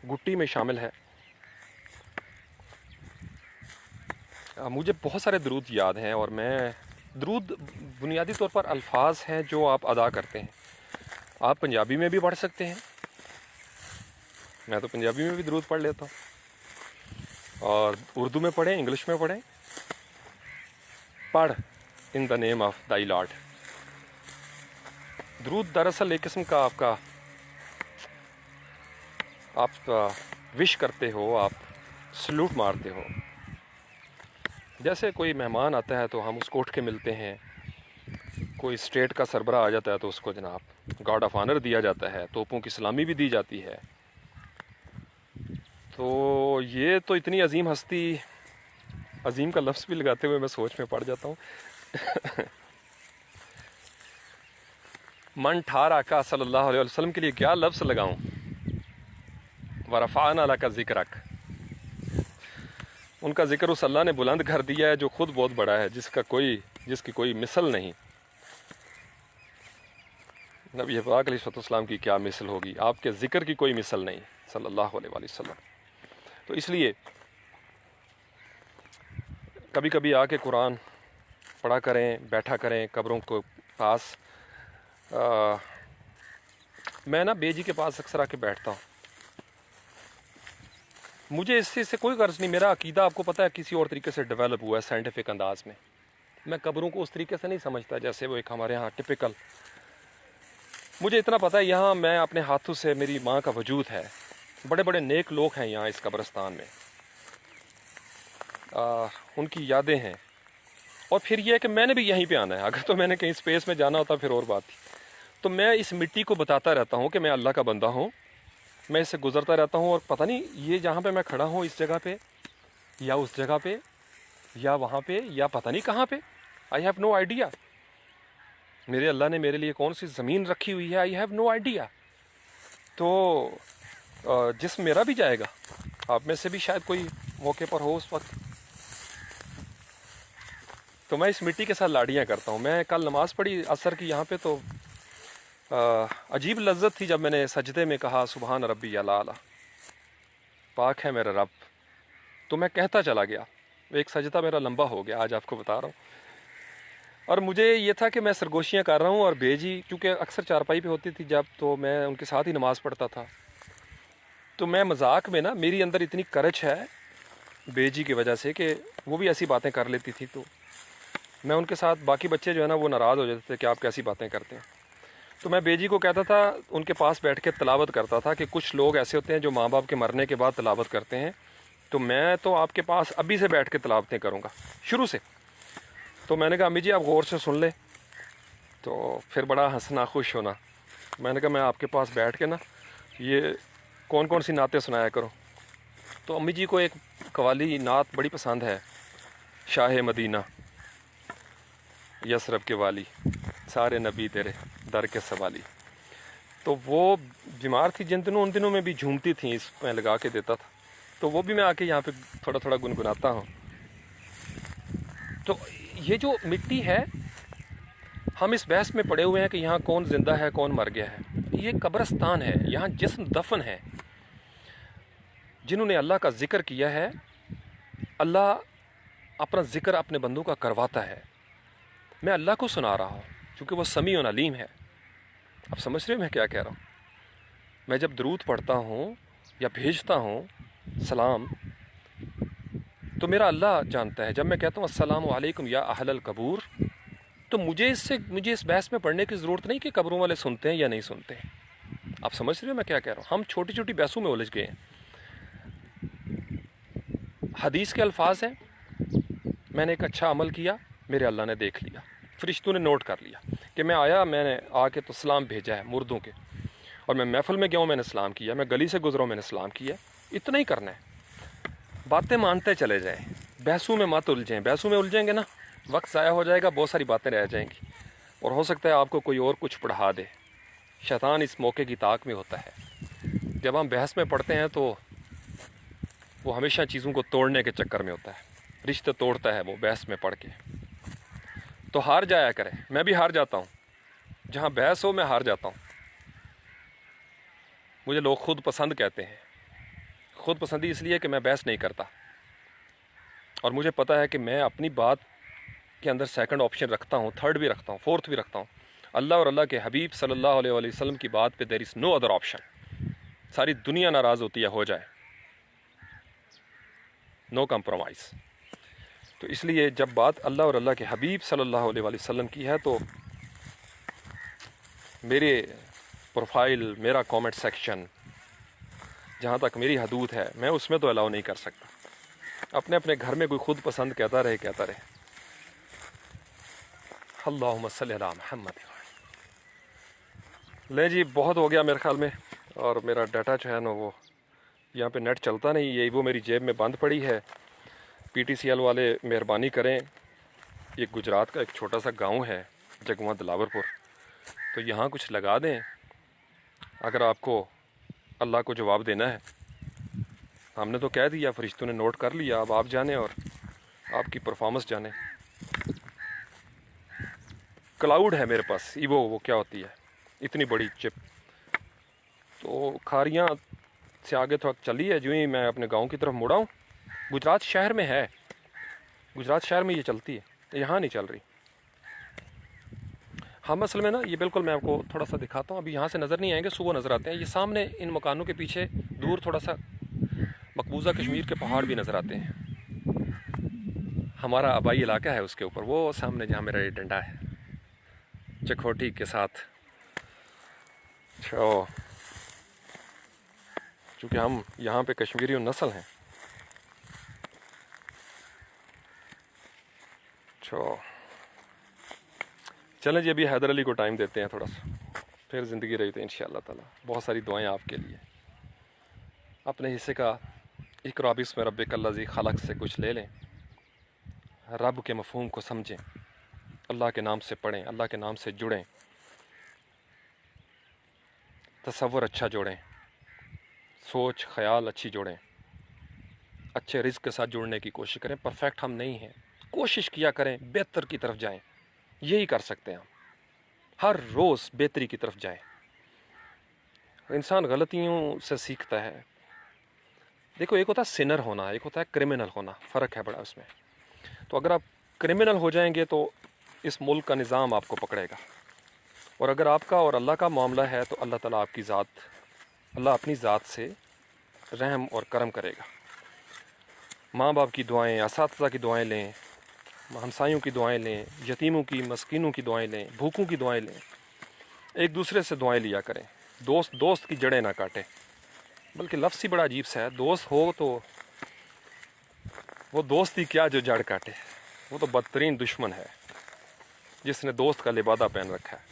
گٹی میں شامل ہے, مجھے بہت سارے درود یاد ہیں. اور میں درود بنیادی طور پر الفاظ ہیں جو آپ ادا کرتے ہیں. آپ پنجابی میں بھی پڑھ سکتے ہیں, میں تو پنجابی میں بھی درود پڑھ لیتا ہوں, اور اردو میں پڑھیں, انگلش میں پڑھیں. پڑھ ان دا نیم آف دائی لارڈ. درود دراصل ایک قسم کا آپ وش کرتے ہو، آپ سلوٹ مارتے ہو. جیسے کوئی مہمان آتا ہے تو ہم اس کو اٹھ کے ملتے ہیں، کوئی اسٹیٹ کا سربراہ آ جاتا ہے تو اس کو جناب گارڈ آف آنر دیا جاتا ہے، توپوں کی سلامی بھی دی جاتی ہے. تو یہ تو اتنی عظیم ہستی، عظیم کا لفظ بھی لگاتے ہوئے میں سوچ میں پڑ جاتا ہوں. من ٹھار آقا صلی اللہ علیہ وسلم کے لیے کیا لفظ لگاؤں. ورفعنا لک ذکرک، ان کا ذکر اس اللہ نے بلند کر دیا ہے جو خود بہت بڑا ہے، جس کی کوئی مثل نہیں. نبی پاک علیہ السلام کی کیا مثل ہوگی، آپ کے ذکر کی کوئی مثل نہیں صلی اللہ علیہ وآلہ وسلم. تو اس لیے کبھی کبھی آ کے قرآن پڑھا کریں، بیٹھا کریں قبروں کو پاس. میں نا بے جی کے پاس اکثر آ کے بیٹھتا ہوں. مجھے اس سے کوئی غرض نہیں، میرا عقیدہ آپ کو پتہ ہے کسی اور طریقے سے ڈیولپ ہوا ہے سائنٹیفک انداز میں. میں قبروں کو اس طریقے سے نہیں سمجھتا جیسے وہ ایک ہمارے ہاں ٹپیکل. مجھے اتنا پتہ ہے یہاں میں اپنے ہاتھوں سے، میری ماں کا وجود ہے، بڑے بڑے نیک لوگ ہیں یہاں اس قبرستان میں، ان کی یادیں ہیں. اور پھر یہ ہے کہ میں نے بھی یہیں پہ آنا ہے، اگر تو میں نے کہیں اسپیس میں جانا ہوتا پھر اور بات تھی. تو میں اس مٹی کو بتاتا رہتا ہوں کہ میں اللہ کا بندہ ہوں، میں اس سے گزرتا رہتا ہوں، اور پتہ نہیں یہ جہاں پہ میں کھڑا ہوں اس جگہ پہ یا اس جگہ پہ یا وہاں پہ یا پتہ نہیں کہاں پہ، آئی ہیو نو آئیڈیا. میرے اللہ نے میرے لیے کون سی زمین رکھی ہوئی ہے، آئی ہیو نو آئیڈیا. تو جسم میرا بھی جائے گا، آپ میں سے بھی شاید کوئی موقع پر ہو اس وقت. تو میں اس مٹی کے ساتھ لاڑیاں کرتا ہوں. میں کل نماز پڑھی عصر کی یہاں پہ، تو عجیب لذت تھی جب میں نے سجدے میں کہا سبحان ربی الاعلی، پاک ہے میرا رب. تو میں کہتا چلا گیا، ایک سجدہ میرا لمبا ہو گیا، آج آپ کو بتا رہا ہوں. اور مجھے یہ تھا کہ میں سرگوشیاں کر رہا ہوں، اور بے جی کیونکہ اکثر چارپائی پہ ہوتی تھی جب، تو میں ان کے ساتھ ہی نماز پڑھتا تھا. تو میں مذاق میں نا، میری اندر اتنی کرچ ہے بے جی کی وجہ سے کہ وہ بھی ایسی باتیں کر لیتی تھی، تو میں ان کے ساتھ، باقی بچے جو ہے نا وہ ناراض ہو جاتے تھے کہ آپ کیسی باتیں کرتے ہیں. تو میں بے جی کو کہتا تھا، ان کے پاس بیٹھ کے تلاوت کرتا تھا کہ کچھ لوگ ایسے ہوتے ہیں جو ماں باپ کے مرنے کے بعد تلاوت کرتے ہیں، تو میں تو آپ کے پاس ابھی سے بیٹھ کے تلاوتیں کروں گا شروع سے. تو میں نے کہا امی جی آپ غور سے سن لیں. تو پھر بڑا ہنسنا، خوش ہونا. میں نے کہا میں آپ کے پاس بیٹھ کے نا یہ کون کون سی نعتیں سنایا کروں. تو امی جی کو ایک قوالی نعت بڑی پسند ہے، شاہ مدینہ یثرب کے والی، سارے نبی تیرے در کے سوالی. تو وہ بیمار تھی جن دنوں، ان دنوں میں بھی جھومتی تھیں، اس میں لگا کے دیتا تھا. تو وہ بھی میں آ کے یہاں پہ تھوڑا تھوڑا گنگناتا ہوں. تو یہ جو مٹی ہے، ہم اس بحث میں پڑے ہوئے ہیں کہ یہاں کون زندہ ہے کون مر گیا ہے. یہ قبرستان ہے، یہاں جسم دفن ہے. جنہوں نے اللہ کا ذکر کیا ہے، اللہ اپنا ذکر اپنے بندوں کا کرواتا ہے. میں اللہ کو سنا رہا ہوں کیونکہ وہ سمیع و علیم ہے. اب سمجھ رہے ہو میں کیا کہہ رہا ہوں. میں جب درود پڑھتا ہوں یا بھیجتا ہوں سلام، تو میرا اللہ جانتا ہے. جب میں کہتا ہوں السلام علیکم یا اہل القبور، تو مجھے اس بحث میں پڑھنے کی ضرورت نہیں کہ قبروں والے سنتے ہیں یا نہیں سنتے ہیں. آپ سمجھ رہے ہو میں کیا کہہ رہا ہوں. ہم چھوٹی چھوٹی بحثوں میں الجھ گئے ہیں. حدیث کے الفاظ ہیں، میں نے ایک اچھا عمل کیا، میرے اللہ نے دیکھ لیا، فرشتوں نے نوٹ کر لیا کہ میں آیا، میں نے آ کے تو سلام بھیجا ہے مردوں کے، اور میں محفل میں گیا ہوں، میں نے سلام کیا، میں گلی سے گزرا ہوں، میں نے سلام کیا. اتنا ہی کرنا ہے. باتیں مانتے چلے جائیں، بحثوں میں مت الجھیں. بحثوں میں الجھیں گے نا وقت ضائع ہو جائے گا، بہت ساری باتیں رہ جائیں گی، اور ہو سکتا ہے آپ کو کوئی اور کچھ پڑھا دے. شیطان اس موقع کی طاق میں ہوتا ہے. جب ہم بحث میں پڑھتے ہیں تو وہ ہمیشہ چیزوں کو توڑنے کے چکر میں ہوتا ہے، رشتے توڑتا ہے وہ بحث میں پڑھ کے. تو ہار جایا کرے. میں بھی ہار جاتا ہوں، جہاں بحث ہو میں ہار جاتا ہوں. مجھے لوگ خود پسند کہتے ہیں. خود پسندی اس لیے کہ میں بحث نہیں کرتا، اور مجھے پتہ ہے کہ میں اپنی بات کے اندر سیکنڈ آپشن رکھتا ہوں، تھرڈ بھی رکھتا ہوں، فورتھ بھی رکھتا ہوں. اللہ اور اللہ کے حبیب صلی اللہ علیہ وآلہ وسلم کی بات پہ دیر از نو ادر آپشن. ساری دنیا ناراض ہوتی ہے، ہو جائے، نو کمپرومائز. تو اس لیے جب بات اللہ اور اللہ کے حبیب صلی اللہ علیہ وآلہ وسلم کی ہے تو میرے پروفائل، میرا کامنٹ سیکشن جہاں تک میری حدود ہے میں اس میں تو الاؤ نہیں کر سکتا. اپنے اپنے گھر میں کوئی خود پسند کہتا رہے. اللہم صلی علی محمد. لے جی بہت ہو گیا میرے خیال میں. اور میرا ڈاٹا جو ہے نا وہ یہاں پہ نیٹ چلتا نہیں. یہ وہ میری جیب میں بند پڑی ہے. پی ٹی سی ایل والے مہربانی کریں. یہ گجرات کا ایک چھوٹا سا گاؤں ہے جگواں دلاور پور. تو یہاں کچھ لگا دیں اگر آپ کو اللہ کو جواب دینا ہے. ہم نے تو کہہ دیا, فرشتوں نے نوٹ کر لیا. اب آپ جانیں اور آپ کی پرفارمنس جانیں. کلاؤڈ ہے میرے پاس ایوو, وہ کیا ہوتی ہے اتنی بڑی چپ. تو کھاریاں سے آگے تھوڑا چلی ہے. جو ہی میں اپنے گاؤں کی طرف مڑا ہوں, گجرات شہر میں ہے, گجرات شہر میں یہ چلتی ہے, یہاں نہیں چل رہی. ہم اصل میں نا یہ بالکل میں آپ کو تھوڑا سا دکھاتا ہوں. ابھی یہاں سے نظر نہیں آئیں گے, صبح نظر آتے ہیں. یہ سامنے ان مکانوں کے پیچھے دور تھوڑا سا مقبوضہ کشمیر کے پہاڑ بھی نظر آتے ہیں. ہمارا آبائی علاقہ ہے اس کے اوپر. وہ سامنے جہاں میرا یہ ڈنڈا ہے چکھوٹی کے ساتھ. چونکہ ہم یہاں پہ کشمیری نسل ہیں. چلیں جی ابھی حیدر علی کو ٹائم دیتے ہیں تھوڑا سا, پھر زندگی رہی تو انشاءاللہ تعالی. بہت ساری دعائیں آپ کے لیے. اپنے حصے کا اقرا بسم ربک الذی خلق سے کچھ لے لیں. رب کے مفہوم کو سمجھیں, اللہ کے نام سے پڑھیں, اللہ کے نام سے جڑیں, تصور اچھا جوڑیں, سوچ خیال اچھی جوڑیں, اچھے رزق کے ساتھ جڑنے کی کوشش کریں. پرفیکٹ ہم نہیں ہیں, کوشش کیا کریں بہتر کی طرف جائیں. یہی کر سکتے ہیں ہم, ہر روز بہتری کی طرف جائیں. انسان غلطیوں سے سیکھتا ہے. دیکھو ایک ہوتا ہے سینر ہونا, ایک ہوتا ہے کرمنل ہونا, فرق ہے بڑا اس میں. تو اگر آپ کرمنل ہو جائیں گے تو اس ملک کا نظام آپ کو پکڑے گا. اور اگر آپ کا اور اللہ کا معاملہ ہے تو اللہ تعالیٰ آپ کی ذات, اللہ اپنی ذات سے رحم اور کرم کرے گا. ماں باپ کی دعائیں, اساتذہ کی دعائیں لیں, ہمسایوں کی دعائیں لیں, یتیموں کی مسکینوں کی دعائیں لیں, بھوکوں کی دعائیں لیں. ایک دوسرے سے دعائیں لیا کریں. دوست کی جڑیں نہ کاٹیں. بلکہ لفظ ہی بڑا عجیب سا ہے, دوست ہو تو وہ دوست ہی کیا جو جڑ کاٹے. وہ تو بدترین دشمن ہے جس نے دوست کا لبادہ پہن رکھا ہے.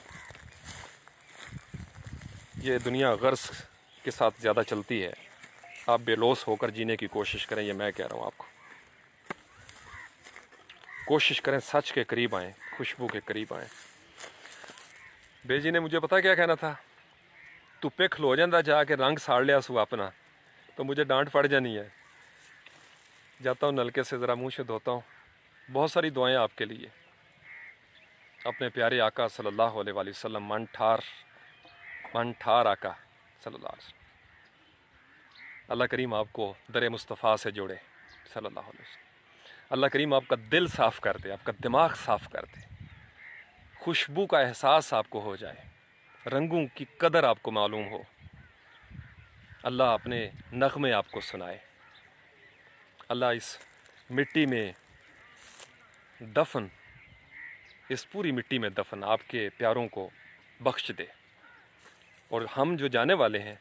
یہ دنیا غرض کے ساتھ زیادہ چلتی ہے. آپ بے لوث ہو کر جینے کی کوشش کریں, یہ میں کہہ رہا ہوں آپ کو. کوشش کریں سچ کے قریب آئیں, خوشبو کے قریب آئیں. بے جی نے مجھے پتا کیا کہنا تھا, تو پہ کھلو جاندہ جا کے رنگ ساڑ لیا سو اپنا, تو مجھے ڈانٹ پڑ جانی ہے. جاتا ہوں نلکے سے ذرا منہ سے دھوتا ہوں. بہت ساری دعائیں آپ کے لیے. اپنے پیارے آقا صلی اللہ علیہ وآلہ وسلم, من ٹھار آقا صلی اللہ علیہ وسلم. اللہ کریم آپ کو در مصطفیٰ سے جوڑے صلی اللہ علیہ وسلم. اللہ کریم آپ کا دل صاف کر دے, آپ کا دماغ صاف کر دے, خوشبو کا احساس آپ کو ہو جائے, رنگوں کی قدر آپ کو معلوم ہو. اللہ اپنے نغمے آپ کو سنائے. اللہ اس مٹی میں دفن, اس پوری مٹی میں دفن آپ کے پیاروں کو بخش دے. اور ہم جو جانے والے ہیں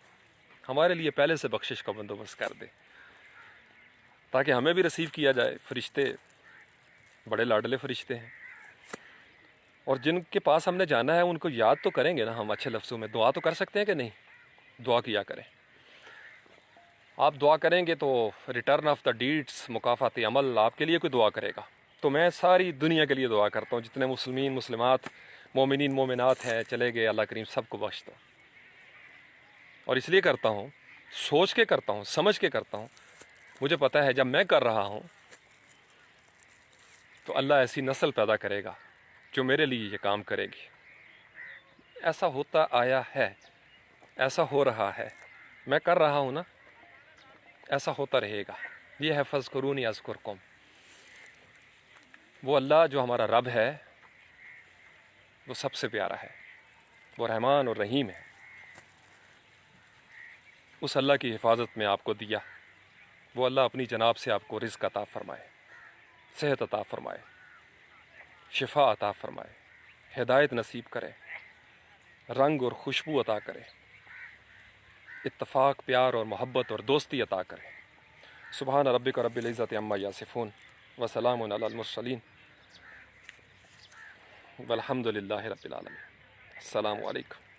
ہمارے لیے پہلے سے بخشش کا بندوبست کر دے, تاکہ ہمیں بھی ریسیو کیا جائے. فرشتے بڑے لاڈلے فرشتے ہیں, اور جن کے پاس ہم نے جانا ہے ان کو یاد تو کریں گے نا ہم اچھے لفظوں میں. دعا تو کر سکتے ہیں کہ نہیں؟ دعا کیا کریں. آپ دعا کریں گے تو ریٹرن آف دا ڈیڈس, مکافات عمل, آپ کے لیے کوئی دعا کرے گا. تو میں ساری دنیا کے لیے دعا کرتا ہوں, جتنے مسلمین مسلمات مومنین مومنات ہیں چلے گئے, اللہ کریم سب کو بخش دو. اور اس لیے کرتا ہوں, سوچ کے کرتا ہوں, سمجھ کے کرتا ہوں. مجھے پتہ ہے جب میں کر رہا ہوں تو اللہ ایسی نسل پیدا کرے گا جو میرے لیے یہ کام کرے گی. ایسا ہوتا آیا ہے, ایسا ہو رہا ہے, میں کر رہا ہوں نا, ایسا ہوتا رہے گا. یہ ہے فذکرونی اذکرکم. وہ اللہ جو ہمارا رب ہے وہ سب سے پیارا ہے, وہ رحمان اور رحیم ہے. اس اللہ کی حفاظت میں آپ کو دیا. وہ اللہ اپنی جناب سے آپ کو رزق عطا فرمائے, صحت عطا فرمائے, شفا عطا فرمائے, ہدایت نصیب کرے, رنگ اور خوشبو عطا کرے. اتفاق، پیار اور محبت اور دوستی عطا کرے۔ سبحان ربک رب العزت عما یصفون وسلام علی المرسلین والحمد للہ رب العالمین۔ السلام علیکم۔